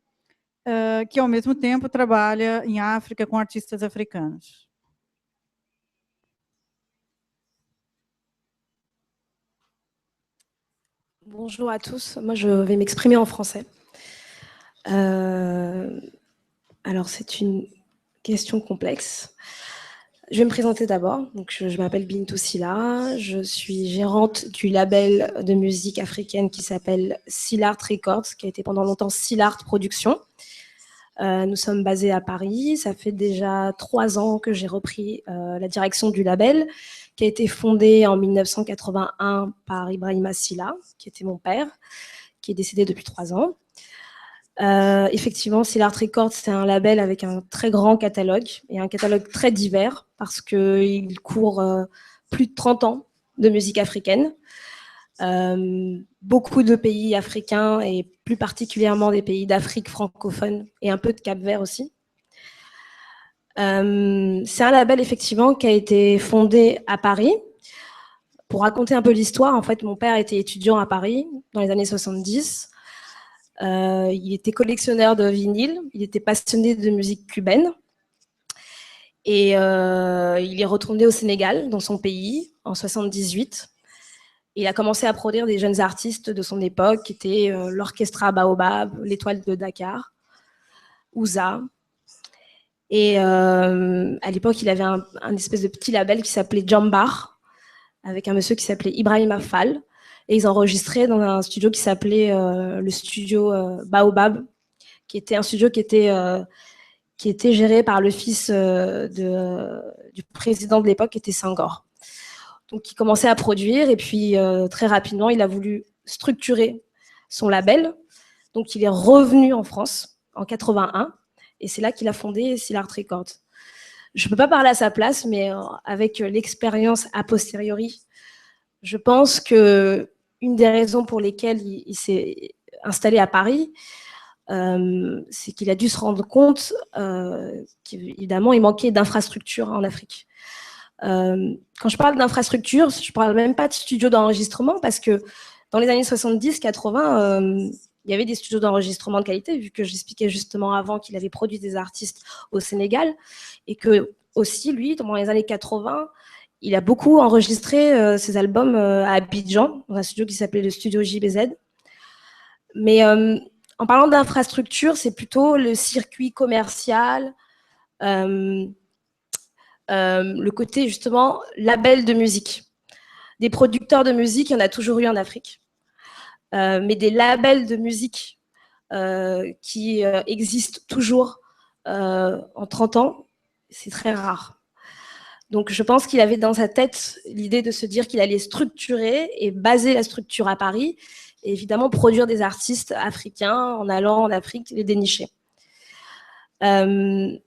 que ao mesmo tempo trabalha em África com artistas africanos. Bonjour à tous, moi je vais m'exprimer en français. Alors c'est une question complexe. Je vais me présenter d'abord. Donc je m'appelle Binetou Sylla, je suis gérante du label de musique africaine qui s'appelle Syllart Records, qui a été pendant longtemps Syllart Productions. Nous sommes basés à Paris, ça fait déjà 3 ans que j'ai repris la direction du label, qui a été fondé en 1981 par Ibrahima Sylla, qui était mon père, qui est décédé depuis 3 ans. Effectivement, Syllart Records, c'est un label avec un très grand catalogue, et un catalogue très divers, parce qu'il court plus de 30 ans de musique africaine. Beaucoup de pays africains, et plus particulièrement des pays d'Afrique francophone, et un peu de Cap-Vert aussi. C'est un label, effectivement, qui a été fondé à Paris. Pour raconter un peu l'histoire, en fait, mon père était étudiant à Paris dans les années 70. Il était collectionneur de vinyles, il était passionné de musique cubaine. Et il est retourné au Sénégal, dans son pays, en 78. Il a commencé à produire des jeunes artistes de son époque, qui étaient l'Orchestra Baobab, l'Étoile de Dakar, Ouza. Et à l'époque, il avait un espèce de petit label qui s'appelait Jambar, avec un monsieur qui s'appelait Ibrahim Affal. Et ils enregistraient dans un studio qui s'appelait le studio Baobab, qui était un studio qui était géré par le fils du président de l'époque, qui était Senghor. Donc, il commençait à produire, et puis très rapidement, il a voulu structurer son label. Donc, il est revenu en France en 81, et c'est là qu'il a fondé Syllart Records. Je ne peux pas parler à sa place, mais avec l'expérience a posteriori, je pense qu'une des raisons pour lesquelles il s'est installé à Paris, c'est qu'il a dû se rendre compte qu'évidemment, il manquait d'infrastructures en Afrique. Quand je parle d'infrastructures, je ne parle même pas de studios d'enregistrement, parce que dans les années 70-80, il y avait des studios d'enregistrement de qualité, vu que j'expliquais justement avant qu'il avait produit des artistes au Sénégal, et que aussi, lui, dans les années 80, il a beaucoup enregistré ses albums à Abidjan, dans un studio qui s'appelait le studio JBZ. Mais en parlant d'infrastructure, c'est plutôt le circuit commercial, le côté justement label de musique. Des producteurs de musique, il y en a toujours eu en Afrique. Mais des labels de musique qui existent toujours en 30 ans, c'est très rare. Donc je pense qu'il avait dans sa tête l'idée de se dire qu'il allait structurer et baser la structure à Paris, et évidemment produire des artistes africains en allant en Afrique les dénicher. Je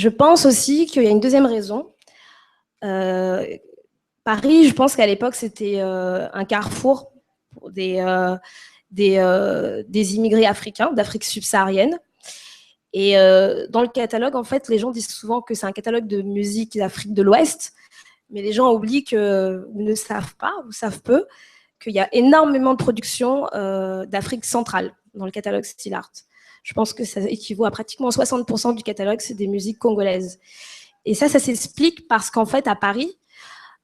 pense aussi qu'il y a une deuxième raison. Paris, je pense qu'à l'époque, c'était un carrefour pour des immigrés africains, d'Afrique subsaharienne. Et dans le catalogue, en fait, les gens disent souvent que c'est un catalogue de musique d'Afrique de l'Ouest, mais les gens oublient ou ne savent pas, ou savent peu, qu'il y a énormément de productions d'Afrique centrale dans le catalogue Syllart. Je pense que ça équivaut à pratiquement 60% du catalogue, c'est des musiques congolaises. Et ça s'explique parce qu'en fait, à Paris,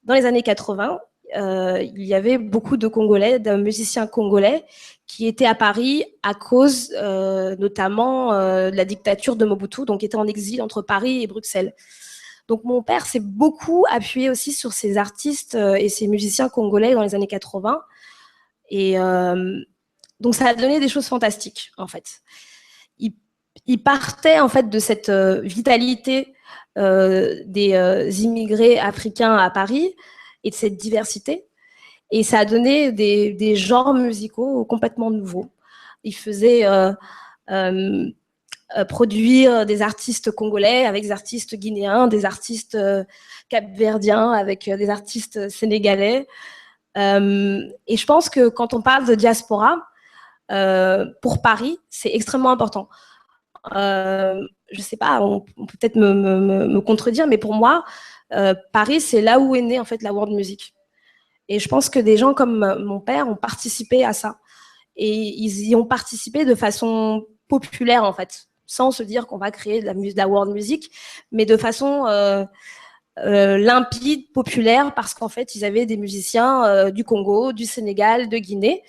dans les années 80, il y avait beaucoup de Congolais, de musiciens congolais qui étaient à Paris à cause notamment de la dictature de Mobutu, donc étaient en exil entre Paris et Bruxelles. Donc mon père s'est beaucoup appuyé aussi sur ces artistes et ces musiciens congolais dans les années 80. Et donc ça a donné des choses fantastiques, en fait. Il partait en fait de cette vitalité des immigrés africains à Paris et de cette diversité. Et ça a donné des genres musicaux complètement nouveaux. Il faisait produire des artistes congolais avec des artistes guinéens, des artistes capverdiens avec des artistes sénégalais. Et je pense que quand on parle de diaspora, pour Paris, c'est extrêmement important. Je ne sais pas, on peut peut-être me contredire, mais pour moi, Paris, c'est là où est née en fait la world music. Et je pense que des gens comme mon père ont participé à ça. Et ils y ont participé de façon populaire, en fait, sans se dire qu'on va créer de la world music, mais de façon limpide, populaire, parce qu'en fait, ils avaient des musiciens du Congo, du Sénégal, de Guinée.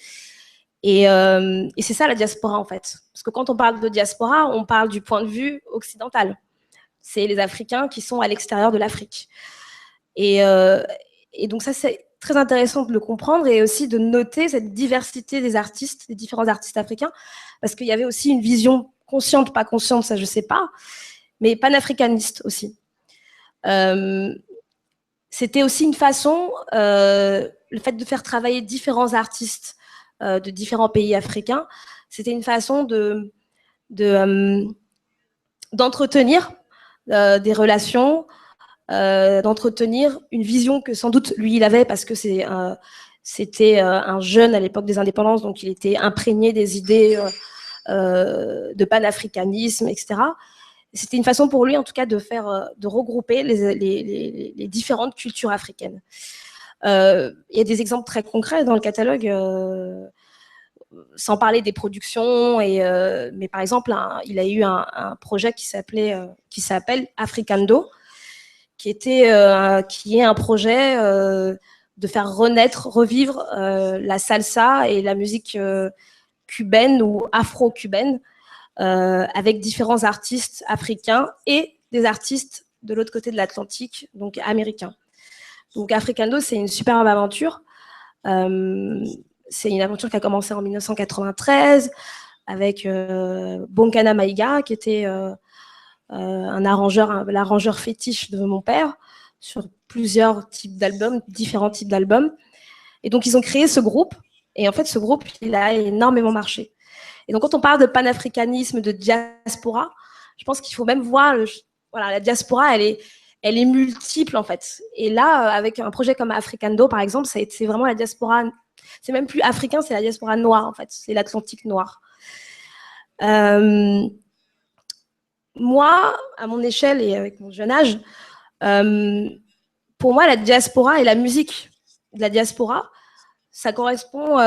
Et c'est ça la diaspora, en fait. Parce que quand on parle de diaspora, on parle du point de vue occidental. C'est les Africains qui sont à l'extérieur de l'Afrique. Et donc ça, c'est très intéressant de le comprendre et aussi de noter cette diversité des artistes, des différents artistes africains, parce qu'il y avait aussi une vision consciente, pas consciente, ça je sais pas, mais panafricaniste aussi. C'était aussi une façon, le fait de faire travailler différents artistes de différents pays africains, c'était une façon d'entretenir des relations, d'entretenir une vision que sans doute lui il avait parce que c'était un jeune à l'époque des indépendances, donc il était imprégné des idées de panafricanisme, etc. C'était une façon pour lui en tout cas de regrouper les différentes cultures africaines. Il y a des exemples très concrets dans le catalogue, sans parler des productions, mais par exemple il a eu un projet qui s'appelle Africando, qui est un projet de faire renaître, revivre la salsa et la musique cubaine ou afro-cubaine, avec différents artistes africains et des artistes de l'autre côté de l'Atlantique, donc américains. Donc Africando, c'est une superbe aventure. C'est une aventure qui a commencé en 1993 avec Bonkana Maïga, qui était l'arrangeur fétiche de mon père, sur plusieurs types d'albums, différents types d'albums. Et donc, ils ont créé ce groupe. Et en fait, ce groupe, il a énormément marché. Et donc, quand on parle de panafricanisme, de diaspora, je pense qu'il faut même voir, voilà, la diaspora, elle est multiple, en fait. Et là, avec un projet comme Africando, par exemple, c'est vraiment la diaspora, c'est même plus africain, c'est la diaspora noire, en fait. C'est l'Atlantique noir. Moi, à mon échelle et avec mon jeune âge, pour moi, la diaspora et la musique de la diaspora, ça correspond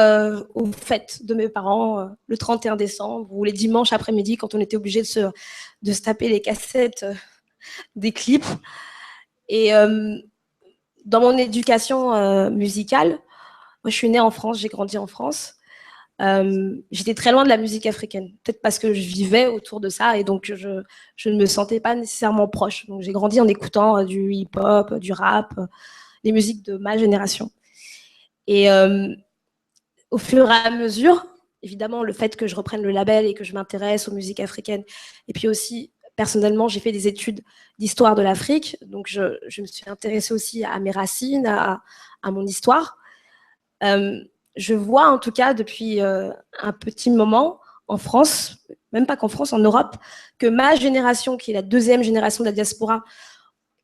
aux fêtes de mes parents, le 31 décembre ou les dimanches après-midi, quand on était obligé de se taper les cassettes des clips. Et dans mon éducation musicale, moi, je suis née en France, j'ai grandi en France. J'étais très loin de la musique africaine, peut-être parce que je vivais autour de ça et donc je ne me sentais pas nécessairement proche. Donc j'ai grandi en écoutant du hip-hop, du rap, les musiques de ma génération. Et au fur et à mesure, évidemment, le fait que je reprenne le label et que je m'intéresse aux musiques africaines, et puis aussi, personnellement, j'ai fait des études d'histoire de l'Afrique, donc je me suis intéressée aussi à mes racines, à mon histoire. Je vois en tout cas depuis un petit moment en France, même pas qu'en France, en Europe, que ma génération, qui est la deuxième génération de la diaspora,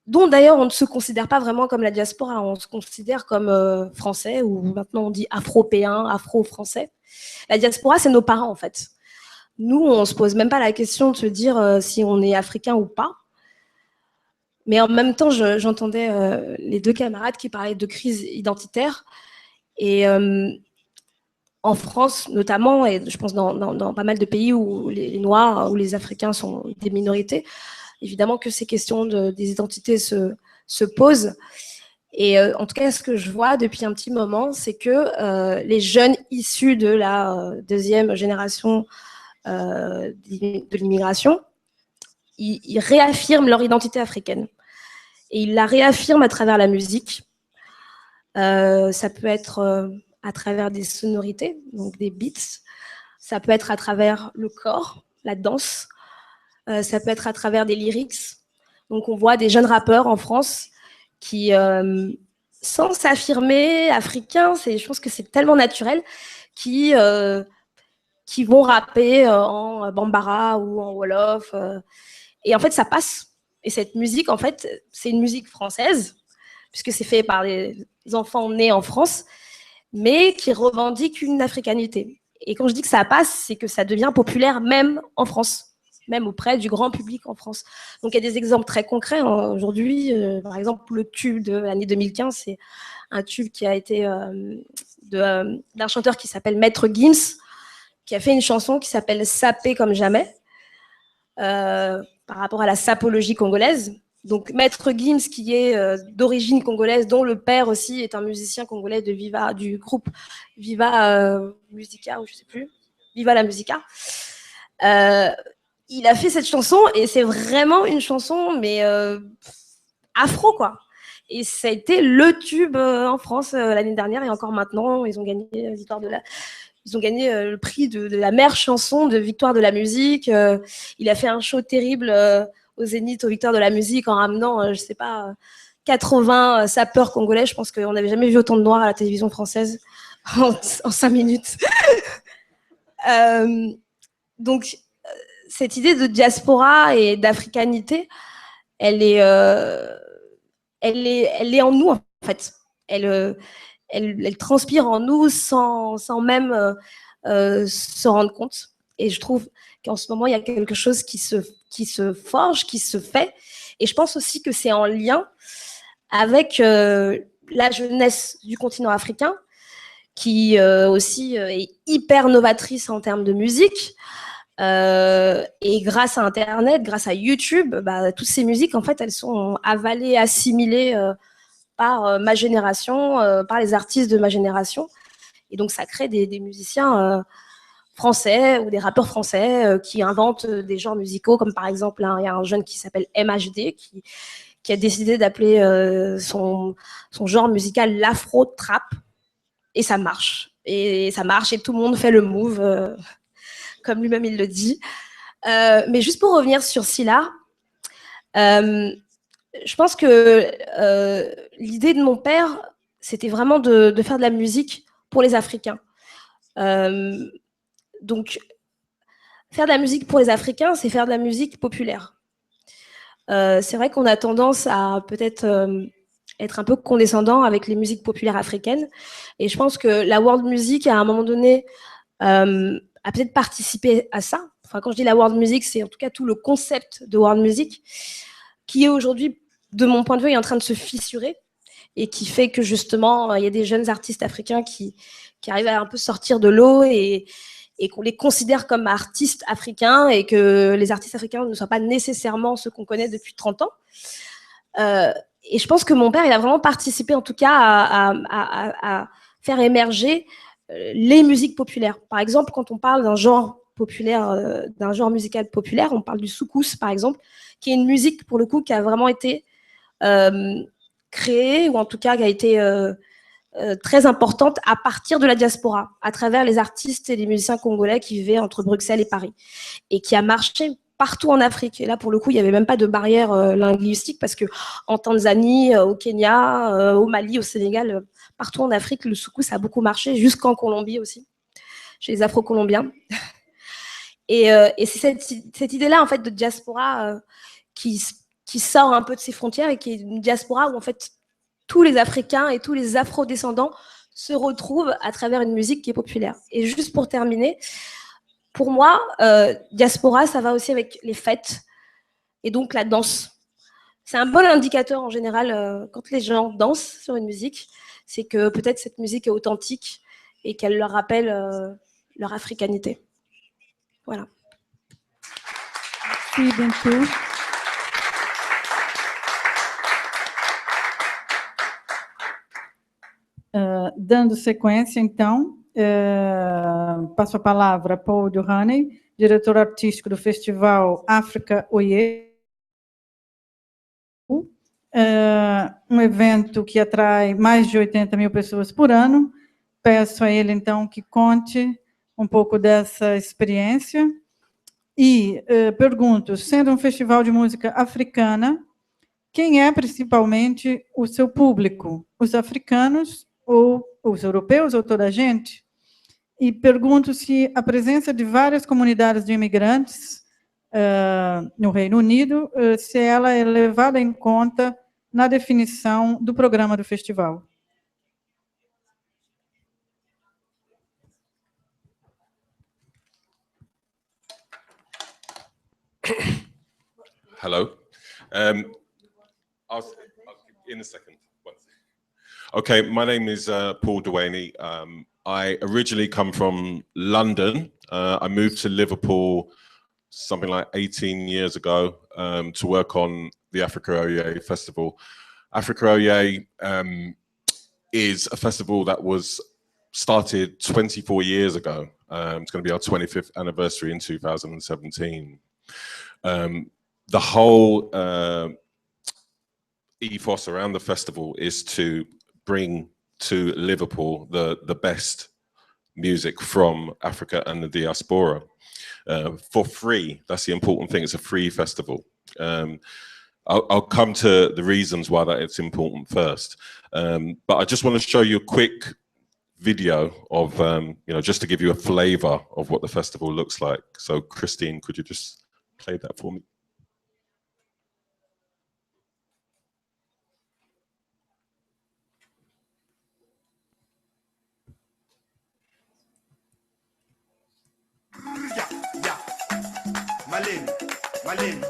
dont d'ailleurs on ne se considère pas vraiment comme la diaspora, on se considère comme français, ou maintenant on dit afro-péen, afro-français. La diaspora, c'est nos parents en fait. Nous, on ne se pose même pas la question de se dire si on est africain ou pas. Mais en même temps, j'entendais les deux camarades qui parlaient de crise identitaire. Et en France, notamment, et je pense dans pas mal de pays où les Noirs ou les Africains sont des minorités, évidemment que ces questions des identités se posent. Et en tout cas, ce que je vois depuis un petit moment, c'est que les jeunes issus de la deuxième génération de l'immigration, ils réaffirment leur identité africaine. Et ils la réaffirment à travers la musique. Ça peut être à travers des sonorités, donc des beats. Ça peut être à travers le corps, la danse. Ça peut être à travers des lyrics. Donc on voit des jeunes rappeurs en France qui, sans s'affirmer africains, je pense que c'est tellement naturel, qui vont rapper en bambara ou en wolof. Et en fait, ça passe. Et cette musique, en fait, c'est une musique française, puisque c'est fait par des enfants nés en France, mais qui revendiquent une africanité. Et quand je dis que ça passe, c'est que ça devient populaire même en France, même auprès du grand public en France. Donc il y a des exemples très concrets. Aujourd'hui, par exemple, le tube de l'année 2015, c'est un tube qui a été d'un chanteur qui s'appelle Maître Gims, qui a fait une chanson qui s'appelle « Sapé comme jamais », par rapport à la sapologie congolaise. Donc Maître Gims, qui est d'origine congolaise, dont le père aussi est un musicien congolais du groupe Viva Musica, ou je sais plus, Viva la Musica. Il a fait cette chanson et c'est vraiment une chanson, mais afro, quoi. Et ça a été le tube en France l'année dernière et encore maintenant. Ils ont gagné le prix de la meilleure chanson de Victoire de la musique. Il a fait un show terrible au Zénith, aux Victoires de la musique, en ramenant, je sais pas, 80 sapeurs congolais. Je pense qu'on n'avait jamais vu autant de noirs à la télévision française en 5 minutes. Donc, cette idée de diaspora et d'africanité, elle est en nous, en fait. Elle transpire en nous sans même se rendre compte. Et je trouve qu'en ce moment, il y a quelque chose qui se forge, qui se fait. Et je pense aussi que c'est en lien avec la jeunesse du continent africain, qui aussi est hyper novatrice en termes de musique. Et grâce à Internet, grâce à YouTube, toutes ces musiques, en fait, elles sont avalées, assimilées par ma génération, par les artistes de ma génération. Et donc, ça crée des musiciens français ou des rappeurs français qui inventent des genres musicaux, comme par exemple, il y a un jeune qui s'appelle MHD, qui a décidé d'appeler son genre musical l'afro-trap. Et ça marche. Et ça marche, et tout le monde fait le move, comme lui-même il le dit. Mais juste pour revenir sur Sylla, je pense que l'idée de mon père, c'était vraiment de faire de la musique pour les Africains. Donc, faire de la musique pour les Africains, c'est faire de la musique populaire. C'est vrai qu'on a tendance à peut-être être un peu condescendant avec les musiques populaires africaines. Et je pense que la world music, à un moment donné, a peut-être participé à ça. Enfin, quand je dis la world music, c'est en tout cas tout le concept de world music qui est aujourd'hui, de mon point de vue, est en train de se fissurer et qui fait que justement, il y a des jeunes artistes africains qui arrivent à un peu sortir de l'eau et qu'on les considère comme artistes africains et que les artistes africains ne soient pas nécessairement ceux qu'on connaît depuis 30 ans. Et je pense que mon père, il a vraiment participé en tout cas à faire émerger les musiques populaires. Par exemple, quand on parle d'un genre populaire, d'un genre musical populaire, on parle du soukous, par exemple, qui est une musique, pour le coup, qui a vraiment été créée, ou en tout cas qui a été très importante à partir de la diaspora, à travers les artistes et les musiciens congolais qui vivaient entre Bruxelles et Paris, et qui a marché partout en Afrique. Et là, pour le coup, il n'y avait même pas de barrière linguistique, parce qu'en Tanzanie, au Kenya, au Mali, au Sénégal, partout en Afrique, le soukous a beaucoup marché, jusqu'en Colombie aussi, chez les Afro-Colombiens. Et c'est cette idée-là, en fait, de diaspora qui sort un peu de ses frontières, et qui est une diaspora où, en fait, tous les Africains et tous les Afro-descendants se retrouvent à travers une musique qui est populaire. Et juste pour terminer, pour moi, diaspora, ça va aussi avec les fêtes et donc la danse. C'est un bon indicateur en général quand les gens dansent sur une musique, c'est que peut-être cette musique est authentique et qu'elle leur rappelle leur africanité. Voilà. Merci, Binetou. Dando sequência, então, passo a palavra para o Duhaney, diretor artístico do Festival África Oiê, um evento que atrai mais de 80 mil pessoas por ano. Peço a ele, então, que conte um pouco dessa experiência. E pergunto, sendo um festival de música africana, quem é principalmente o seu público? Os africanos ou os europeus ou toda a gente? E pergunto se a presença de várias comunidades de imigrantes no Reino Unido, se ela é levada em conta na definição do programa do festival. Hello. I'll in a second. Okay, my name is Paul Duhaney. I originally come from London. I moved to Liverpool something like 18 years ago to work on the Africa Oye Festival. Africa Oye is a festival that was started 24 years ago. It's going to be our 25th anniversary in 2017. The whole ethos around the festival is to bring to Liverpool the best music from Africa and the diaspora for free. That's the important thing. It's a free festival. I'll come to the reasons why that it's important first. But I just want to show you a quick video of, just to give you a flavor of what the festival looks like. So Christine, could you just play that for me? Malembe.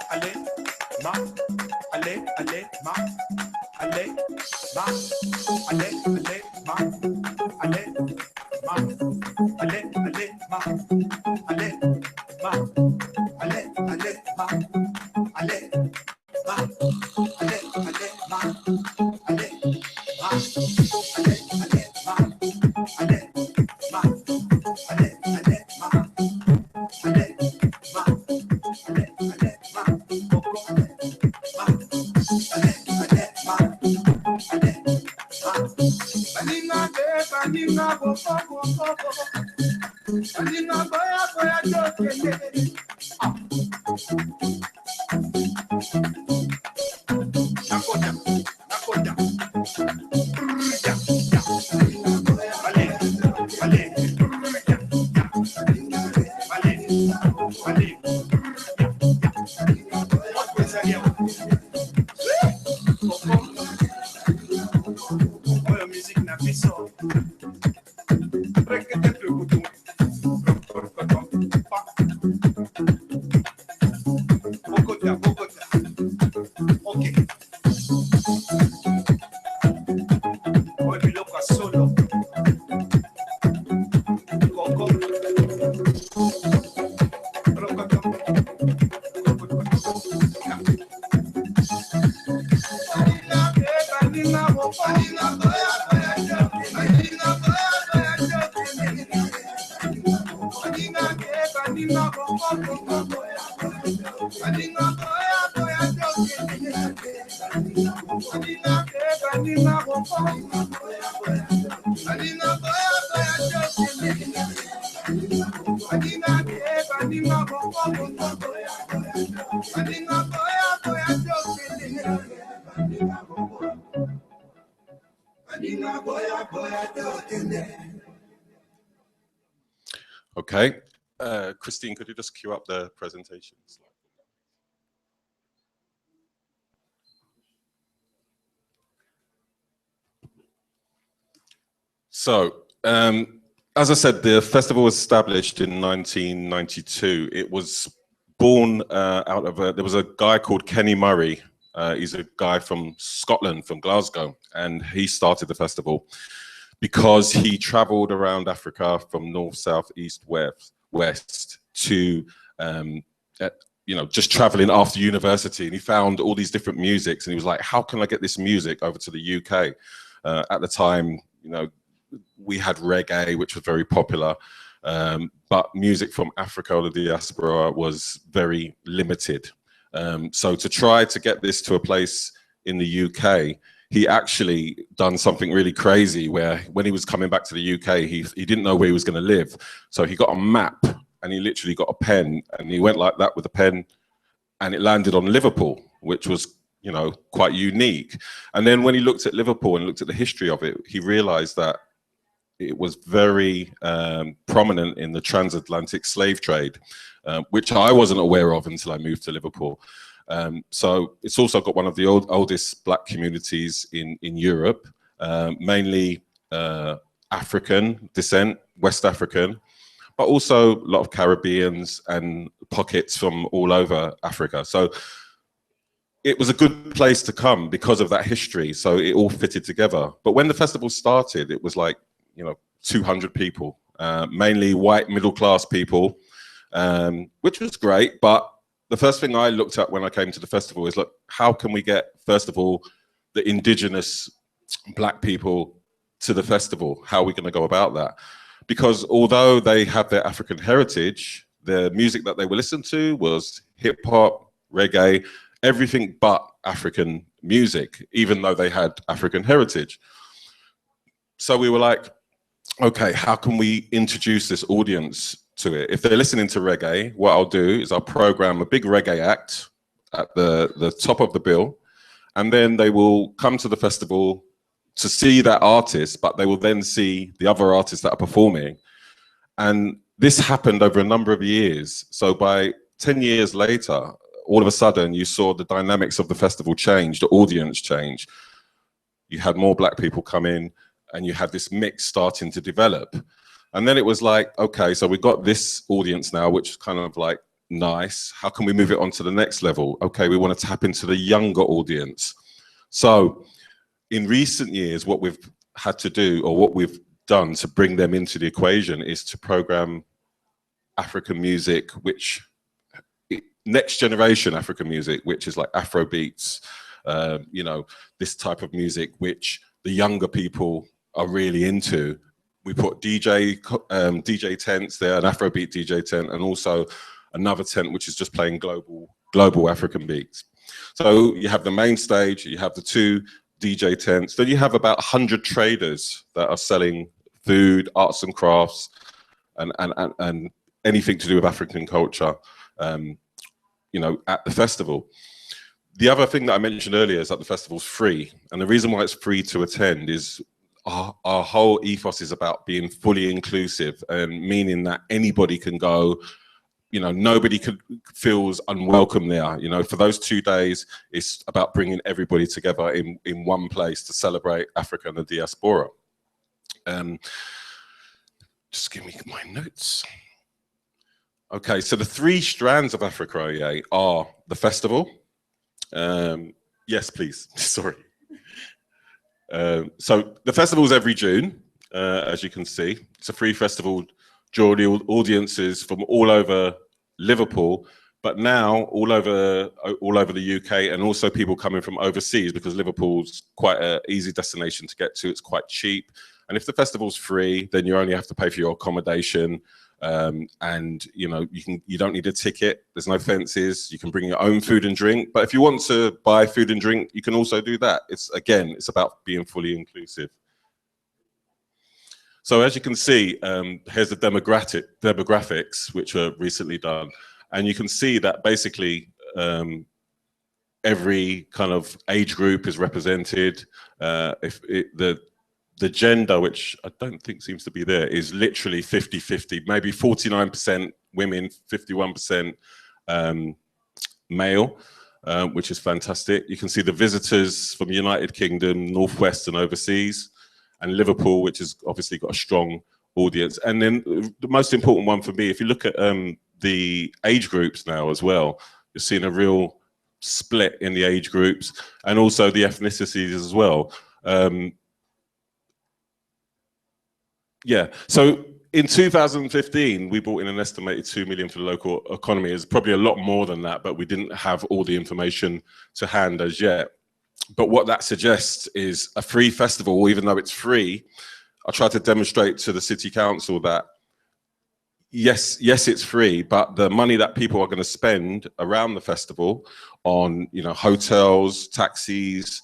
Allez, ma. Allez, ma. Allez, ma. Allez, ma. Allez, ma. Allez, ma. Allez, ma. Allez, ma. Allez, ma. Okay, Christine, could you just cue up the presentation slide? So, as I said, the festival was established in 1992. It was born out of there was a guy called Kenny Murray. He's a guy from Scotland, from Glasgow, and he started the festival because he traveled around Africa from north, south, east, west to, you know, just traveling after university. And he found all these different musics and he was like, how can I get this music over to the UK? At the time, you know, we had reggae, which was very popular, but music from Africa or the diaspora was very limited. So to try to get this to a place in the UK, he actually done something really crazy where when he was coming back to the UK, he didn't know where he was going to live. So he got a map and he literally got a pen and he went like that with a pen and it landed on Liverpool, which was, you know, quite unique. And then when he looked at Liverpool and looked at the history of it, he realized that it was very prominent in the transatlantic slave trade, which I wasn't aware of until I moved to Liverpool. So it's also got one of the oldest black communities in Europe, mainly African descent, West African, but also a lot of Caribbeans and pockets from all over Africa. So it was a good place to come because of that history. So it all fitted together. But when the festival started, it was like, you know, 200 people, mainly white middle-class people, which was great. But the first thing I looked at when I came to the festival is, look, how can we get, first of all, the indigenous black people to the festival? How are we going to go about that? Because although they have their African heritage, the music that they were listening to was hip hop, reggae, everything but African music, even though they had African heritage. So we were like, okay, how can we introduce this audience to it? If they're listening to reggae, what I'll do is I'll program a big reggae act at the top of the bill, and then they will come to the festival to see that artist, but they will then see the other artists that are performing. And this happened over a number of years. So by 10 years later, all of a sudden you saw the dynamics of the festival change, the audience change. You had more black people come in, and you had this mix starting to develop. And then it was like, okay, so we got this audience now, which is kind of like nice. How can we move it on to the next level? Okay, we want to tap into the younger audience. So in recent years, what we've had to do, or what we've done to bring them into the equation, is to program African music, which next generation African music, which is like Afro beats, you know, this type of music which the younger people are really into. We put DJ tents there, an Afrobeat DJ tent, and also another tent which is just playing global African beats. So you have the main stage, you have the 2 DJ tents, then you have about 100 traders that are selling food, arts and crafts, and anything to do with African culture, you know, at the festival. The other thing that I mentioned earlier is that the festival's free, and the reason why it's free to attend is our whole ethos is about being fully inclusive, and meaning that anybody can go. You know, nobody feels unwelcome there. You know, for those 2 days, it's about bringing everybody together in one place to celebrate Africa and the diaspora. Just give me my notes. Okay, so the 3 strands of Africa are the festival. Yes, please. Sorry. So the festival's every June, as you can see. It's a free festival, draw the audiences from all over Liverpool, but now all over the UK, and also people coming from overseas, because Liverpool's quite an easy destination to get to. It's quite cheap, and if the festival's free, then you only have to pay for your accommodation, and you know, you don't need a ticket. There's no fences. You can bring your own food and drink, but if you want to buy food and drink, you can also do that. It's about being fully inclusive. So as you can see, here's the demographics, which were recently done. And you can see that basically every kind of age group is represented. The gender, which I don't think seems to be there, is literally 50-50, maybe 49% women, 51% male, which is fantastic. You can see the visitors from the United Kingdom, Northwest and overseas, and Liverpool, which has obviously got a strong audience. And then the most important one for me, if you look at the age groups now as well, you're seeing a real split in the age groups, and also the ethnicities as well. Yeah, so in 2015, we brought in an estimated 2 million for the local economy. It's probably a lot more than that, but we didn't have all the information to hand as yet. But what that suggests is a free festival, even though it's free. I try to demonstrate to the city council that yes, it's free, but the money that people are going to spend around the festival on, you know, hotels, taxis,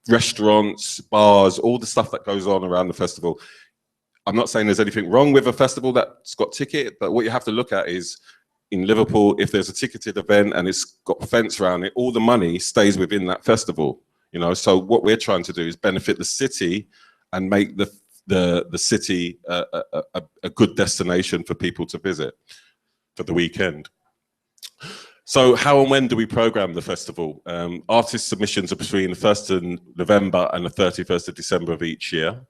restaurants, bars, all the stuff that goes on around the festival. I'm not saying there's anything wrong with a festival that's got ticket, but what you have to look at is, in Liverpool, if there's a ticketed event and it's got a fence around it, all the money stays within that festival. You know, so what we're trying to do is benefit the city and make the city a good destination for people to visit for the weekend. So how and when do we program the festival? Artist submissions are between the 1st of November and the 31st of December of each year.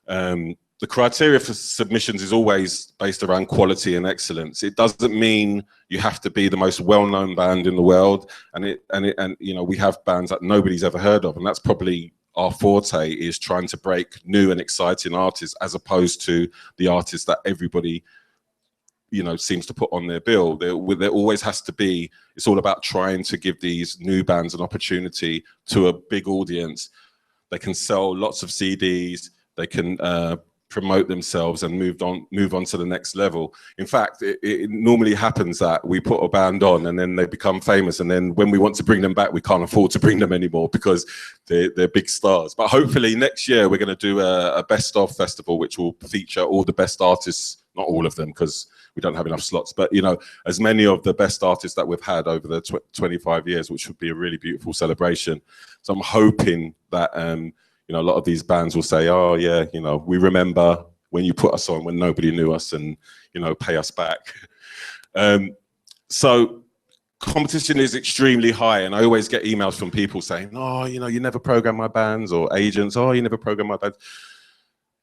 The criteria for submissions is always based around quality and excellence. It doesn't mean you have to be the most well-known band in the world, and you know, we have bands that nobody's ever heard of, and that's probably our forte, is trying to break new and exciting artists, as opposed to the artists that everybody, you know, seems to put on their bill. There always has to be. It's all about trying to give these new bands an opportunity to a big audience. They can sell lots of CDs. They can promote themselves and move on to the next level. In fact, it normally happens that we put a band on and then they become famous, and then when we want to bring them back, we can't afford to bring them anymore because they're big stars. But hopefully next year we're going to do a best of festival, which will feature all the best artists, not all of them because we don't have enough slots, but you know, as many of the best artists that we've had over the 25 years, which would be a really beautiful celebration. So I'm hoping that you know, a lot of these bands will say, oh yeah, you know, we remember when you put us on when nobody knew us, and, you know, pay us back. So competition is extremely high, and I always get emails from people saying, oh, you know, you never program my bands, or agents, oh, you never program my bands.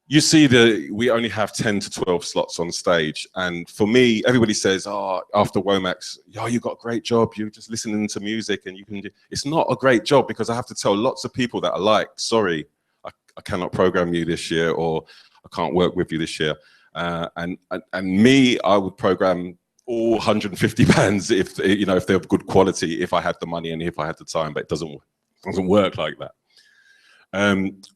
You see we only have 10 to 12 slots on stage. And for me, everybody says, oh, after Womax, oh, you got a great job. You're just listening to music and you can do. It's not a great job, because I have to tell lots of people that are like, sorry, I cannot program you this year, or I can't work with you this year. And me, I would program all 150 bands if you know if they're of good quality, if I had the money and if I had the time, but it doesn't work like that.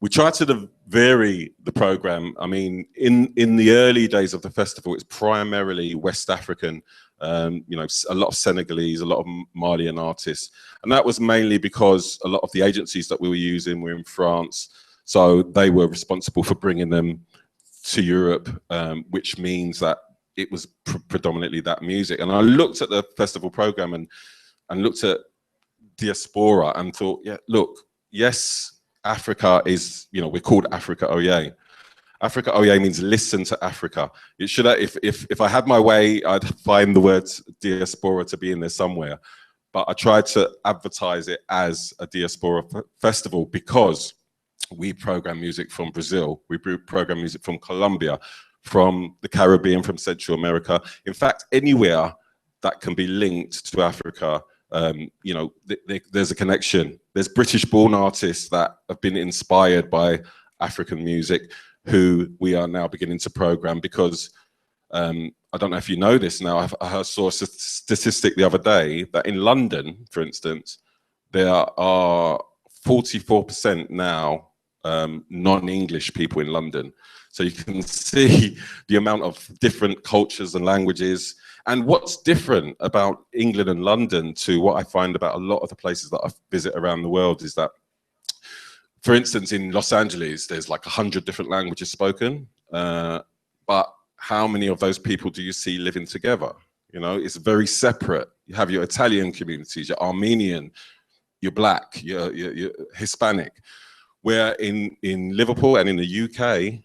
We try to vary the program. I mean, in the early days of the festival, it's primarily West African, you know, a lot of Senegalese, a lot of Malian artists, and that was mainly because a lot of the agencies that we were using were in France, so they were responsible for bringing them to Europe, which means that it was predominantly that music. And I looked at the festival program and looked at diaspora and thought, yeah, look, yes, Africa is, you know, we're called Africa Oye. Africa Oye means listen to Africa. It should, if I had my way, I'd find the word diaspora to be in there somewhere. But I tried to advertise it as a diaspora festival because we program music from Brazil, we program music from Colombia, from the Caribbean, from Central America. In fact, anywhere that can be linked to Africa, you know, there's a connection. There's British-born artists that have been inspired by African music who we are now beginning to program because, I don't know if you know this now, I saw a statistic the other day that in London, for instance, there are 44% now non-English people in London. So you can see the amount of different cultures and languages. And what's different about England and London to what I find about a lot of the places that I visit around the world is that, for instance, in Los Angeles, there's like 100 different languages spoken. But how many of those people do you see living together? You know, it's very separate. You have your Italian communities, your Armenian, you're Black, you're Hispanic. Where in Liverpool and in the UK,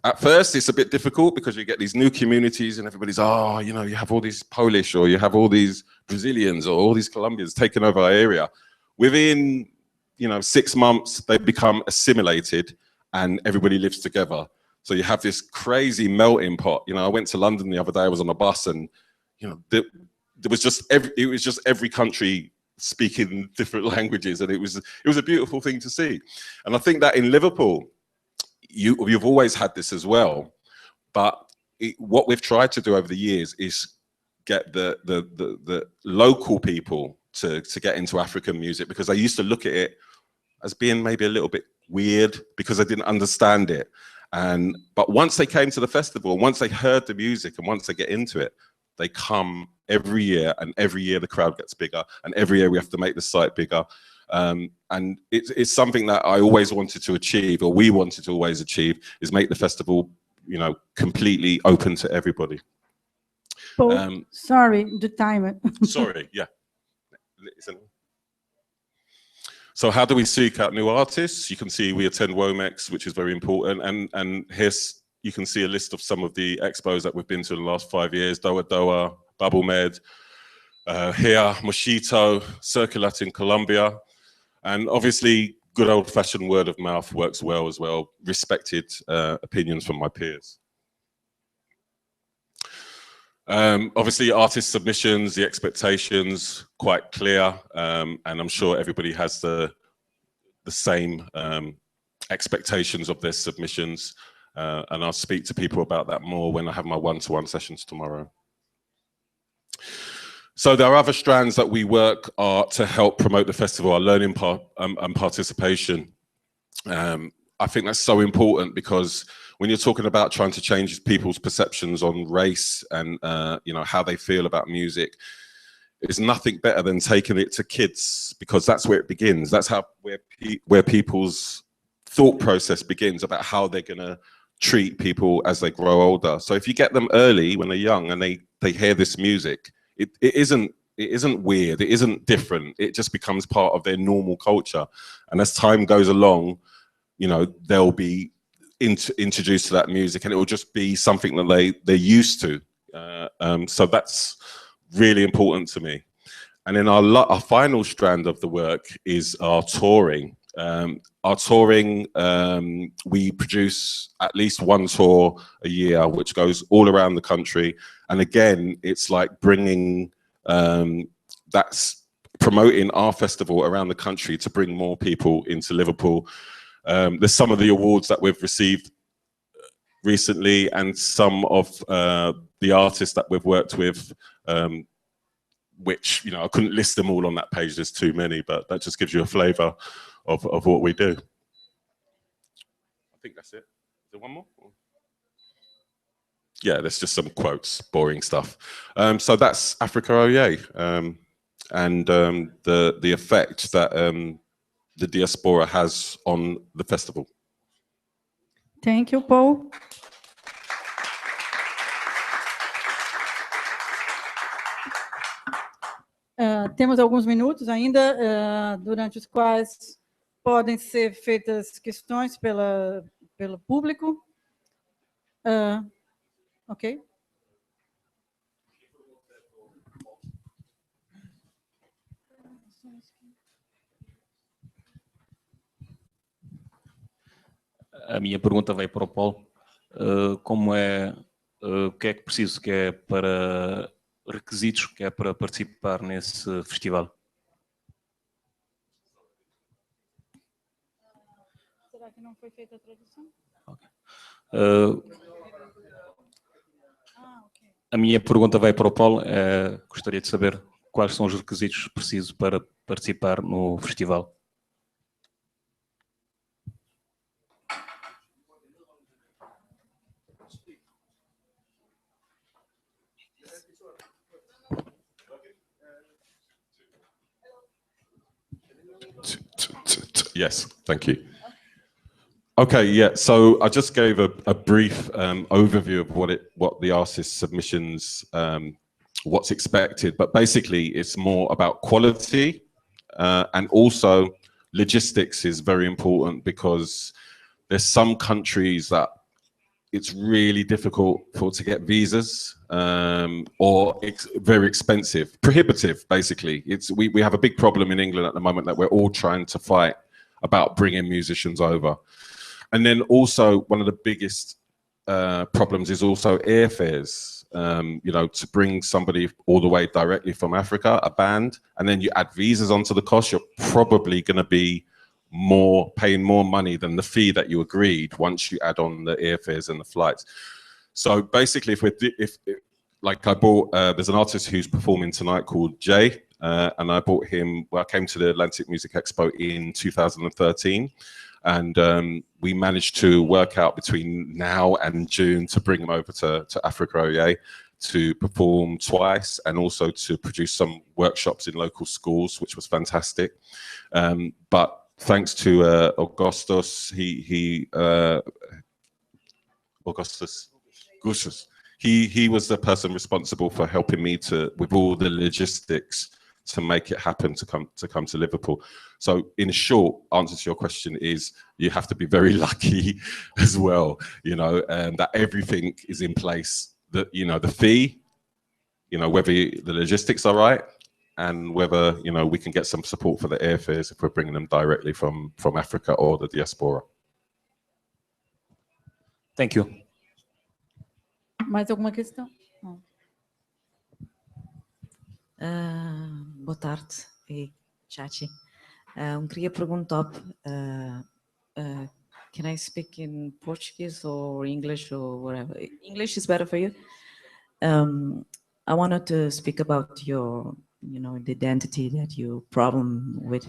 at first it's a bit difficult because you get these new communities and everybody's, oh, you know, you have all these Polish or you have all these Brazilians or all these Colombians taking over our area. Within, you know, 6 months, they become assimilated and everybody lives together. So you have this crazy melting pot. You know, I went to London the other day, I was on a bus and, you know, there was just every country speaking different languages, and it was a beautiful thing to see. And I think that in Liverpool, you've always had this as well, but what we've tried to do over the years is get the local people to get into African music, because they used to look at it as being maybe a little bit weird because they didn't understand it. But once they came to the festival, once they heard the music and once they get into it, they come every year, and every year the crowd gets bigger, and every year we have to make the site bigger. And it's something that I always wanted to achieve, or we wanted to always achieve, is make the festival, you know, completely open to everybody. Paul, sorry, the timer. Sorry, yeah. So how do we seek out new artists? You can see we attend Womex, which is very important, and here's, you can see a list of some of the expos that we've been to in the last 5 years: Doa Doa, Bubble Med, here, Moshito, Syllart in Colombia. And obviously, good old-fashioned word of mouth works well as well, respected opinions from my peers. Obviously, artist submissions, the expectations, quite clear, and I'm sure everybody has the same expectations of their submissions. And I'll speak to people about that more when I have my one-to-one sessions tomorrow. So there are other strands that we work to help promote the festival, our learning and participation. I think that's so important, because when you're talking about trying to change people's perceptions on race and you know, how they feel about music, it's nothing better than taking it to kids, because that's where it begins. That's where people's thought process begins about how they're gonna treat people as they grow older. So if you get them early when they're young and they hear this music, it isn't weird, it isn't different, it just becomes part of their normal culture. And as time goes along, you know, they'll be introduced to that music, and it will just be something that they're used to. So that's really important to me. And then our final strand of the work is our touring. We produce at least one tour a year, which goes all around the country. And again, it's like bringing, that's promoting our festival around the country to bring more people into Liverpool. There's some of the awards that we've received recently, and some of the artists that we've worked with, which, you know, I couldn't list them all on that page, there's too many, but that just gives you a flavor of what we do. I think that's it. Is there one more? Yeah, there's just some quotes, boring stuff. So that's Africa Oye, and the effect that the diaspora has on the festival. Thank you, Paul. Temos alguns minutos ainda, durante os quais podem ser feitas questões pelo público. Ok? A minha pergunta veio para o Paulo. Como é, o que é que preciso que é para requisitos que é para participar nesse festival? Será que não foi feita a tradução? Okay. A minha pergunta veio para o Paulo. Gostaria de saber quais são os requisitos precisos para participar no festival. Yes, thank you. Okay, yeah. So I just gave a brief overview of what the artist submissions, what's expected, but basically it's more about quality, and also logistics is very important, because there's some countries that it's really difficult to get visas, or very expensive, prohibitive, basically. We have a big problem in England at the moment that we're all trying to fight about bringing musicians over. And then also one of the biggest problems is also airfares, you know, to bring somebody all the way directly from Africa, a band, and then you add visas onto the cost, you're probably going to be paying more money than the fee that you agreed once you add on the airfares and the flights. So basically, like I bought, there's an artist who's performing tonight called Jay, and I bought him, well, I came to the Atlantic Music Expo in 2013, and we managed to work out between now and June to bring him over to Africa Oye to perform twice, and also to produce some workshops in local schools, which was fantastic. But thanks to Augustus, Augustus, he was the person responsible for helping me with all the logistics to make it happen to come to Liverpool. So in short, answer to your question is you have to be very lucky as well, you know, and that everything is in place, that, you know, the fee, you know, whether the logistics are right, and whether, you know, we can get some support for the airfares if we're bringing them directly from Africa or the diaspora. Thank you. Mais alguma questão? Boa tarde, Chachi. Queria perguntar, can I speak in Portuguese or English or whatever? English is better for you. I wanted to speak about your, you know, the identity that you problem with.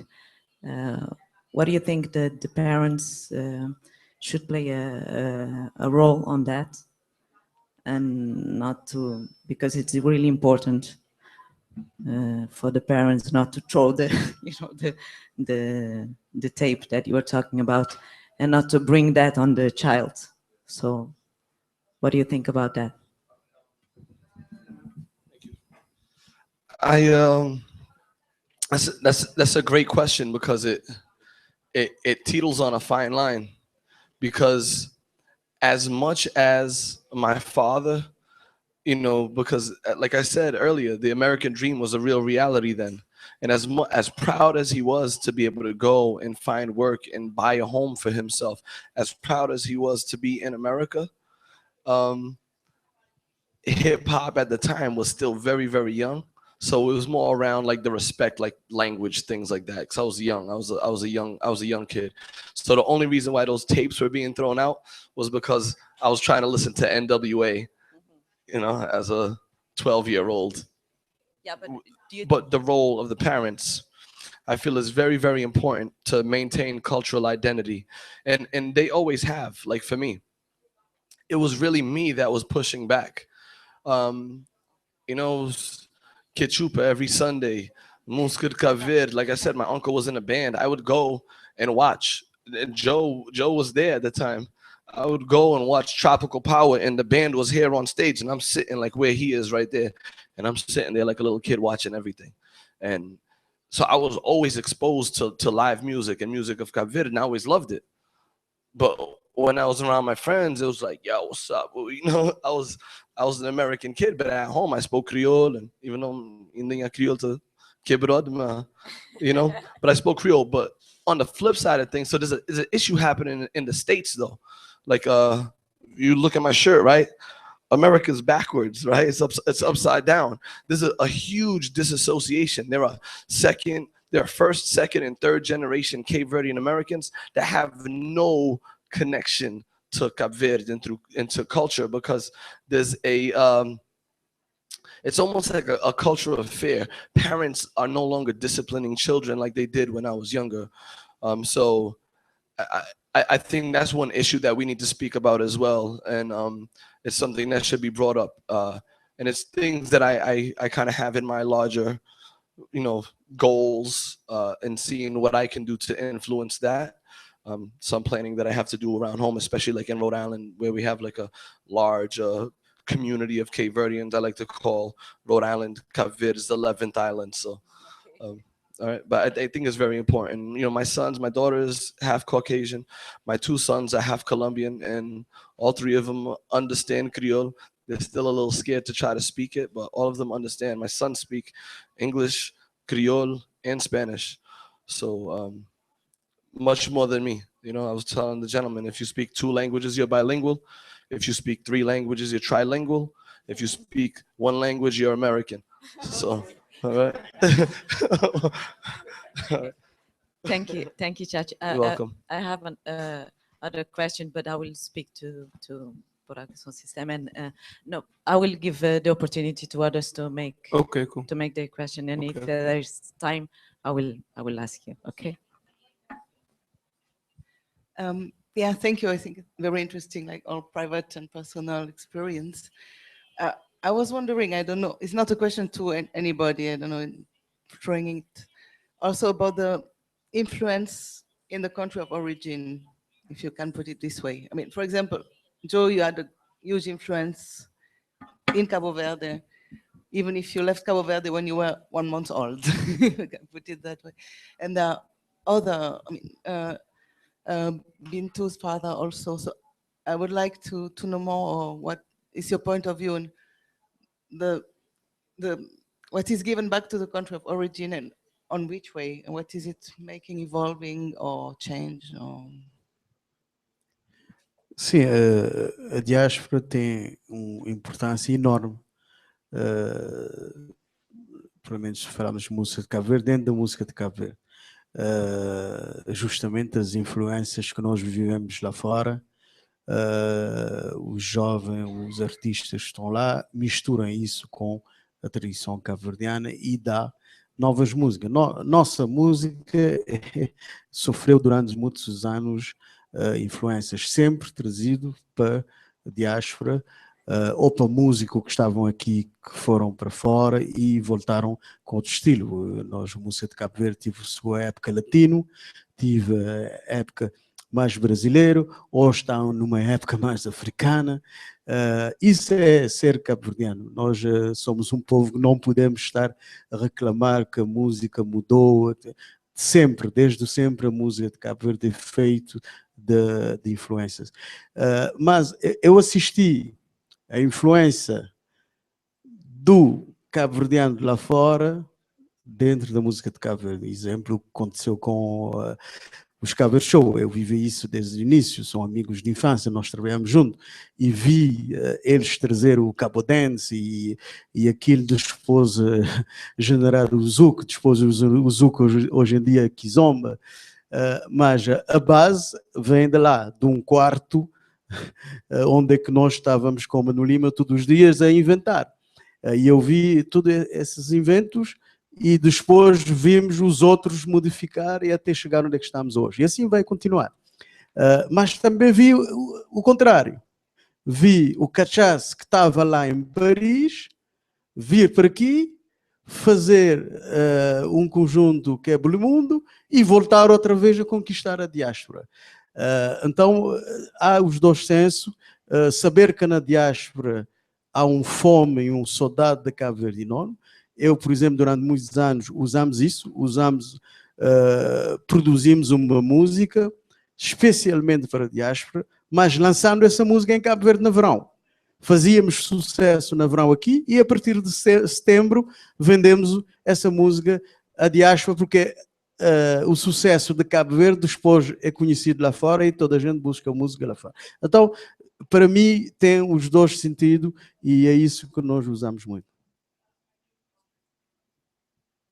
What do you think that the parents should play a role on that, and not to, because it's really important for the parents not to throw the, you know, the tape that you were talking about, and not to bring that on the child. So, what do you think about that? That's a great question, because it teeters on a fine line, because as much as my father, you know, because like I said earlier, the American dream was a real reality then, and as proud as he was to be able to go and find work and buy a home for himself, as proud as he was to be in America, hip hop at the time was still very, very young. So it was more around like the respect, like language, things like that. Because I was young, I was a young kid. So the only reason why those tapes were being thrown out was because I was trying to listen to NWA, you know, as a 12-year-old. Yeah, But the role of the parents, I feel, is very, very important to maintain cultural identity. And they always have. Like for me, it was really me that was pushing back. You know, Kechupa every Sunday, música de Cabo Verde. Like I said, my uncle was in a band. I would go and watch. And Joe was there at the time. I would go and watch Tropical Power, and the band was here on stage, and I'm sitting like where he is right there, and I'm sitting there like a little kid watching everything. And so I was always exposed to live music and music of Cabo Verde, and I always loved it. But when I was around my friends, it was like, yo, what's up? Well, you know, I was an American kid, but at home I spoke Creole, and even though I'm in Creole to quebrado, you know, but I spoke Creole. But on the flip side of things, so there's an issue happening in the States though. Like you look at my shirt, right? America's backwards, right? It's upside down. There's a huge disassociation. There are first, second, and third generation Cape Verdean Americans that have no connection to Cabo Verde and into culture, because there's it's almost like a cultural affair. Parents are no longer disciplining children like they did when I was younger. So I think that's one issue that we need to speak about as well, and it's something that should be brought up. And it's things that I kind of have in my larger, you know, goals, and seeing what I can do to influence that. Some planning that I have to do around home, especially like in Rhode Island, where we have like a large community of Cape Verdeans. I like to call Rhode Island Cabo Verde's 11th island. So. All right, but I think it's very important. You know, my daughter is half Caucasian. My two sons are half Colombian, and all three of them understand Creole. They're still a little scared to try to speak it, but all of them understand. My sons speak English, Creole, and Spanish. So much more than me. You know, I was telling the gentleman, if you speak 2 languages, you're bilingual. If you speak 3 languages, you're trilingual. If you speak 1 language, you're American. So. All right. All right. Thank you, Chachi. You're welcome. I have an other question, but I will speak to Buraka System, and no, I will give the opportunity to others to make to make their question, and if there's time, I will ask you. Okay. Yeah, thank you. I think it's very interesting, like all private and personal experience. I was wondering, I don't know, it's not a question to anybody, I don't know, throwing it also about the influence in the country of origin, if you can put it this way. I mean, for example, Joe, you had a huge influence in Cabo Verde, even if you left Cabo Verde when you were 1 month old, you can put it that way. And other, I mean, Binetou's father also. So I would like to know more, what is your point of view on what is given back to the country of origin, and on which way, and what is it making evolving or change? Or... Sim, a diáspora tem uma importância enorme, pelo menos se falarmos de música de Cabo Verde, dentro da música de Cabo Verde. Justamente as influências que nós vivemos lá fora, os jovens, os artistas que estão lá, misturam isso com a tradição cabo-verdiana e dá novas músicas. Nossa música sofreu durante muitos anos influências, sempre trazido para a diáspora, ou para músicos que estavam aqui, que foram para fora e voltaram com outro estilo. Nós, a música de Cabo Verde, tive a sua época latino, tive a época mais brasileiro, ou estão numa época mais africana. Isso é ser cabo-verdiano. Nós somos um povo que não podemos estar a reclamar que a música mudou. Sempre, desde sempre, a música de Cabo Verde é feita de influências. Mas eu assisti a influência do cabo-verdiano lá fora dentro da música de Cabo Verde. Exemplo, o que aconteceu com os Cabo Verde Show. Eu vivi isso desde o início, são amigos de infância, nós trabalhamos juntos e vi eles trazer o Cabo Dance e aquilo depois generar o Zuko, depois o Zuko hoje em dia Kizomba, mas a base vem de lá, de um quarto onde é que nós estávamos com o Mano Lima todos os dias a inventar. E eu vi todos esses inventos e depois vimos os outros modificar e até chegar onde é que estamos hoje. E assim vai continuar. Mas também vi o contrário. Vi o cachaço que estava lá em Paris vir para aqui, fazer um conjunto que é pelo mundo e voltar outra vez a conquistar a diáspora. Então, há os dois sensos, saber que na diáspora há um fome e um saudade de Cabo Verde enorme. Eu, por exemplo, durante muitos anos usamos isso, produzimos uma música especialmente para a diáspora, mas lançando essa música em Cabo Verde no verão. Fazíamos sucesso no verão aqui e a partir de setembro vendemos essa música à diáspora, porque o sucesso de Cabo Verde depois é conhecido lá fora e toda a gente busca música lá fora. Então, para mim, tem os dois sentidos e é isso que nós usamos muito.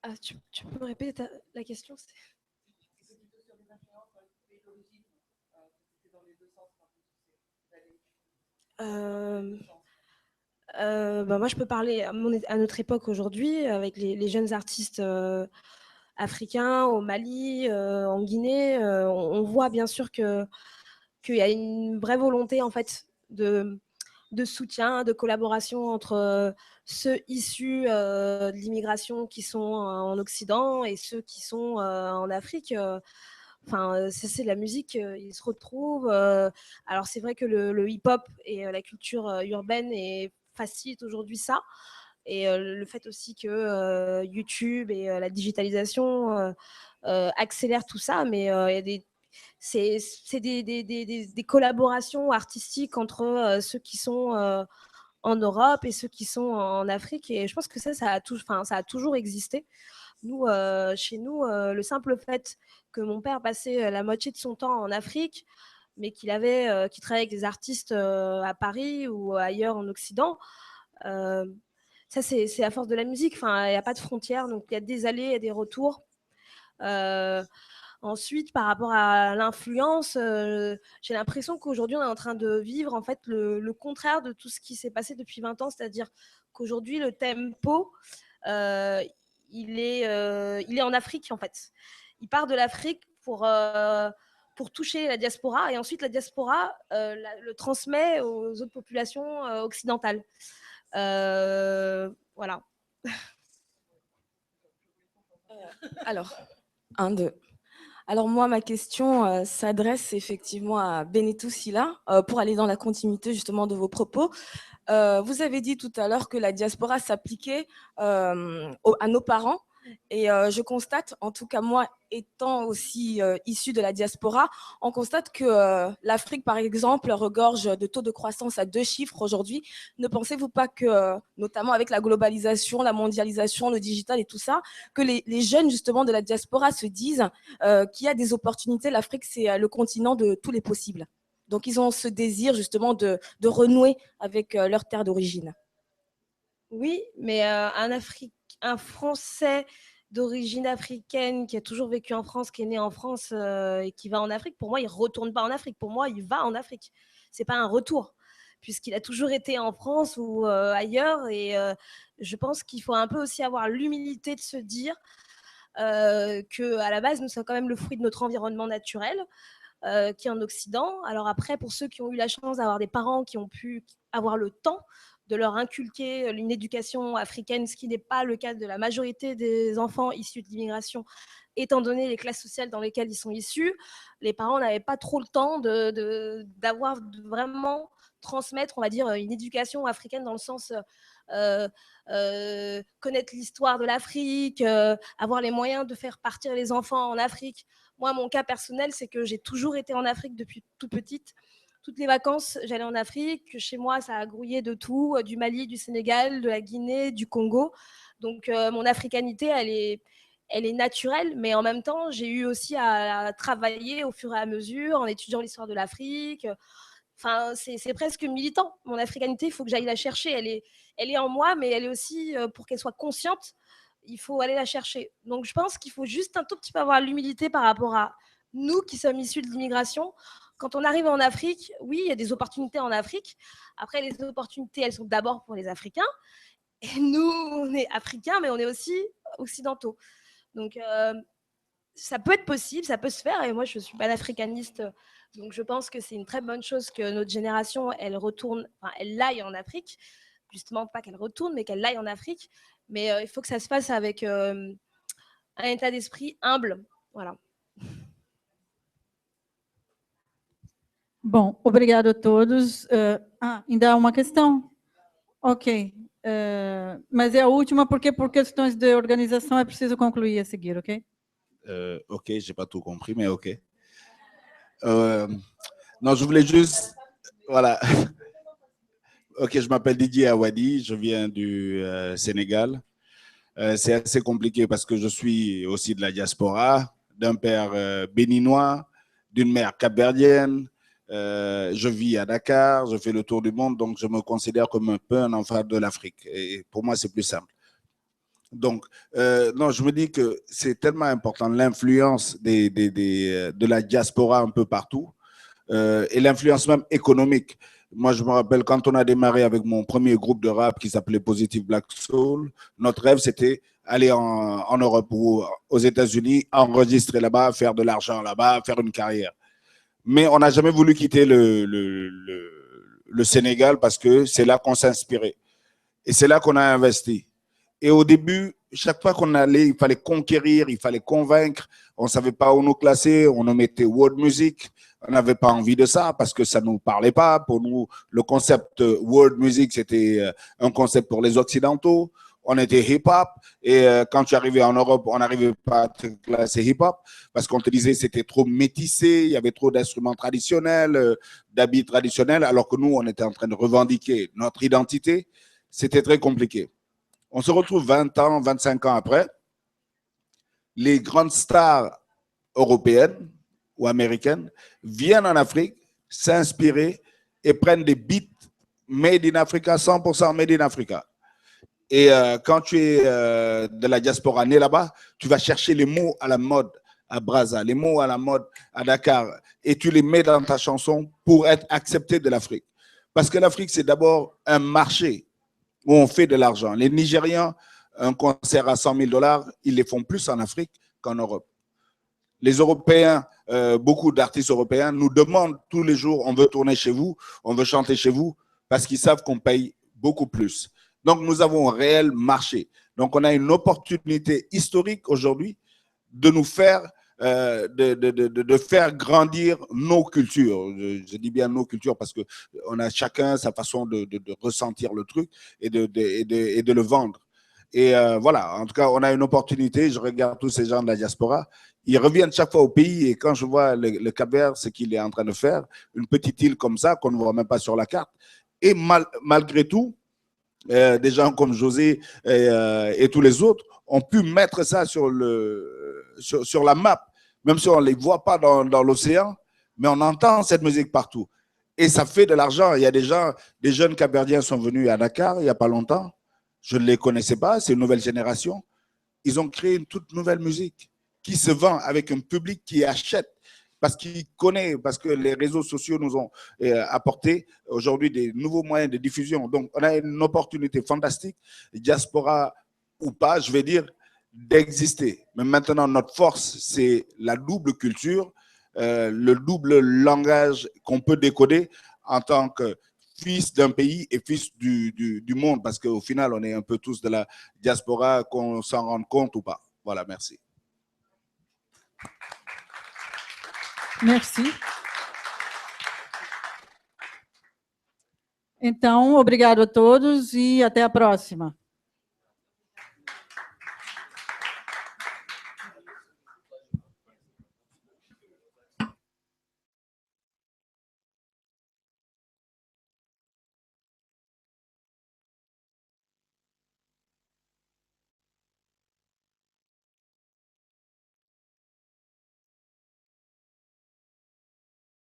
Ah, tu peux répéter la question? Moi, je peux parler à notre époque aujourd'hui, avec les jeunes artistes africains au Mali, en Guinée. On voit bien sûr qu'il y a une vraie volonté en fait de soutien, de collaboration entre ceux issus de l'immigration qui sont en Occident et ceux qui sont en Afrique. Enfin, c'est la musique, ils se retrouvent. Alors, c'est vrai que le hip-hop et la culture urbaine facilite aujourd'hui ça. Et le fait aussi que YouTube et la digitalisation accélèrent tout ça. Mais il y a c'est des collaborations artistiques entre ceux qui sont en Europe et ceux qui sont en Afrique. Et je pense que ça a toujours existé. Nous, chez nous, le simple fait que mon père passait la moitié de son temps en Afrique, mais qu'il travaillait avec des artistes à Paris ou ailleurs en Occident, ça, c'est à force de la musique. Enfin, il n'y a pas de frontières, donc il y a des allers et des retours. Ensuite, par rapport à l'influence, j'ai l'impression qu'aujourd'hui, on est en train de vivre en fait le contraire de tout ce qui s'est passé depuis 20 ans, c'est-à-dire qu'aujourd'hui, le tempo, il est en Afrique, en fait. Il part de l'Afrique pour toucher la diaspora, et ensuite, la diaspora le transmet aux autres populations occidentales. Voilà. Alors, 1, 2. Alors moi, ma question s'adresse effectivement à Binetou, Sylla, pour aller dans la continuité justement de vos propos. Vous avez dit tout à l'heure que la diaspora s'appliquait à nos parents. Et je constate, en tout cas moi, étant aussi issue de la diaspora, on constate que l'Afrique, par exemple, regorge de taux de croissance à 2 chiffres aujourd'hui. Ne pensez-vous pas que, notamment avec la globalisation, la mondialisation, le digital et tout ça, que les jeunes justement de la diaspora se disent qu'il y a des opportunités, l'Afrique c'est le continent de tous les possibles. Donc ils ont ce désir justement de renouer avec leur terre d'origine. Oui, mais un Français d'origine africaine qui a toujours vécu en France, qui est né en France et qui va en Afrique, pour moi, il ne retourne pas en Afrique. Pour moi, il va en Afrique. Ce n'est pas un retour, puisqu'il a toujours été en France ou ailleurs. Et je pense qu'il faut un peu aussi avoir l'humilité de se dire qu'à la base, nous sommes quand même le fruit de notre environnement naturel, qui est en Occident. Alors après, pour ceux qui ont eu la chance d'avoir des parents qui ont pu avoir le temps de leur inculquer une éducation africaine, ce qui n'est pas le cas de la majorité des enfants issus de l'immigration, étant donné les classes sociales dans lesquelles ils sont issus, les parents n'avaient pas trop le temps de vraiment transmettre, on va dire, une éducation africaine dans le sens connaître l'histoire de l'Afrique, avoir les moyens de faire partir les enfants en Afrique. Moi, mon cas personnel, c'est que j'ai toujours été en Afrique depuis toute petite. Toutes les vacances, j'allais en Afrique. Chez moi, ça a grouillé de tout, du Mali, du Sénégal, de la Guinée, du Congo. Donc, mon africanité, elle est naturelle, mais en même temps, j'ai eu aussi à travailler au fur et à mesure en étudiant l'histoire de l'Afrique. Enfin, c'est presque militant. Mon africanité, il faut que j'aille la chercher. Elle est en moi, mais elle est aussi, pour qu'elle soit consciente, il faut aller la chercher. Donc, je pense qu'il faut juste un tout petit peu avoir l'humilité par rapport à nous qui sommes issus de l'immigration, quand on arrive en Afrique, oui, il y a des opportunités en Afrique. Après, les opportunités, elles sont d'abord pour les Africains. Et nous, on est Africains, mais on est aussi occidentaux. Donc, ça peut être possible, ça peut se faire. Et moi, je suis panafricaniste, donc je pense que c'est une très bonne chose que notre génération, elle retourne, enfin, elle aille en Afrique. Justement, pas qu'elle retourne, mais qu'elle aille en Afrique. Mais il faut que ça se fasse avec un état d'esprit humble. Voilà. Bom, obrigado a todos. Ainda há uma questão? Ok. Mas é a última, porque por questões de organização é preciso concluir a seguir, ok? Ok, j'ai pas tout compris, mais ok. Non, je voulais juste... Voilà. Ok, je m'appelle Didier Awadi, je viens du Sénégal. C'est assez compliqué parce que je suis aussi de la diaspora, d'un père béninois, d'une mère capverdienne. Je vis à Dakar, je fais le tour du monde, donc je me considère comme un peu un enfant de l'Afrique. Et pour moi, c'est plus simple. Donc, non, je me dis que c'est tellement important l'influence de la diaspora un peu partout et l'influence même économique. Moi, je me rappelle quand on a démarré avec mon premier groupe de rap qui s'appelait Positive Black Soul, notre rêve, c'était aller en Europe ou aux États-Unis, enregistrer là-bas, faire de l'argent là-bas, faire une carrière. Mais on n'a jamais voulu quitter le Sénégal parce que c'est là qu'on s'est inspiré. Et c'est là qu'on a investi. Et au début, chaque fois qu'on allait, il fallait conquérir, il fallait convaincre. On ne savait pas où nous classer, on nous mettait world music. On n'avait pas envie de ça parce que ça ne nous parlait pas. Pour nous, le concept world music, c'était un concept pour les Occidentaux. On était hip-hop et quand tu arrivais en Europe, on n'arrivait pas à te classer hip-hop parce qu'on te disait que c'était trop métissé, il y avait trop d'instruments traditionnels, d'habits traditionnels, alors que nous, on était en train de revendiquer notre identité. C'était très compliqué. On se retrouve 20 ans, 25 ans après. Les grandes stars européennes ou américaines viennent en Afrique s'inspirer et prennent des beats made in Africa, 100% made in Africa. Et quand tu es de la diaspora né là-bas, tu vas chercher les mots à la mode à Brazza, les mots à la mode à Dakar, et tu les mets dans ta chanson pour être accepté de l'Afrique. Parce que l'Afrique, c'est d'abord un marché où on fait de l'argent. Les Nigérians, un concert à 100 000 $, ils les font plus en Afrique qu'en Europe. Les Européens, beaucoup d'artistes européens nous demandent tous les jours, on veut tourner chez vous, on veut chanter chez vous, parce qu'ils savent qu'on paye beaucoup plus. Donc, nous avons un réel marché. Donc, on a une opportunité historique aujourd'hui de nous faire, de faire grandir nos cultures. Je dis bien nos cultures parce qu'on a chacun sa façon de ressentir le truc et de le vendre. Et voilà, en tout cas, on a une opportunité. Je regarde tous ces gens de la diaspora. Ils reviennent chaque fois au pays et quand je vois le Cap-Vert, ce qu'il est en train de faire, une petite île comme ça qu'on ne voit même pas sur la carte. Et malgré tout, des gens comme José et tous les autres ont pu mettre ça sur la map, même si on ne les voit pas dans l'océan, mais on entend cette musique partout. Et ça fait de l'argent. Il y a des gens, des jeunes Capverdiens sont venus à Dakar il n'y a pas longtemps. Je ne les connaissais pas, c'est une nouvelle génération. Ils ont créé une toute nouvelle musique qui se vend avec un public qui achète. Parce qu'il connaît, parce que les réseaux sociaux nous ont apporté aujourd'hui des nouveaux moyens de diffusion. Donc, on a une opportunité fantastique, diaspora ou pas, je vais dire, d'exister. Mais maintenant, notre force, c'est la double culture, le double langage qu'on peut décoder en tant que fils d'un pays et fils du monde, parce qu'au final, on est un peu tous de la diaspora, qu'on s'en rende compte ou pas. Voilà, merci. Merci. Então, obrigado a todos e até a próxima.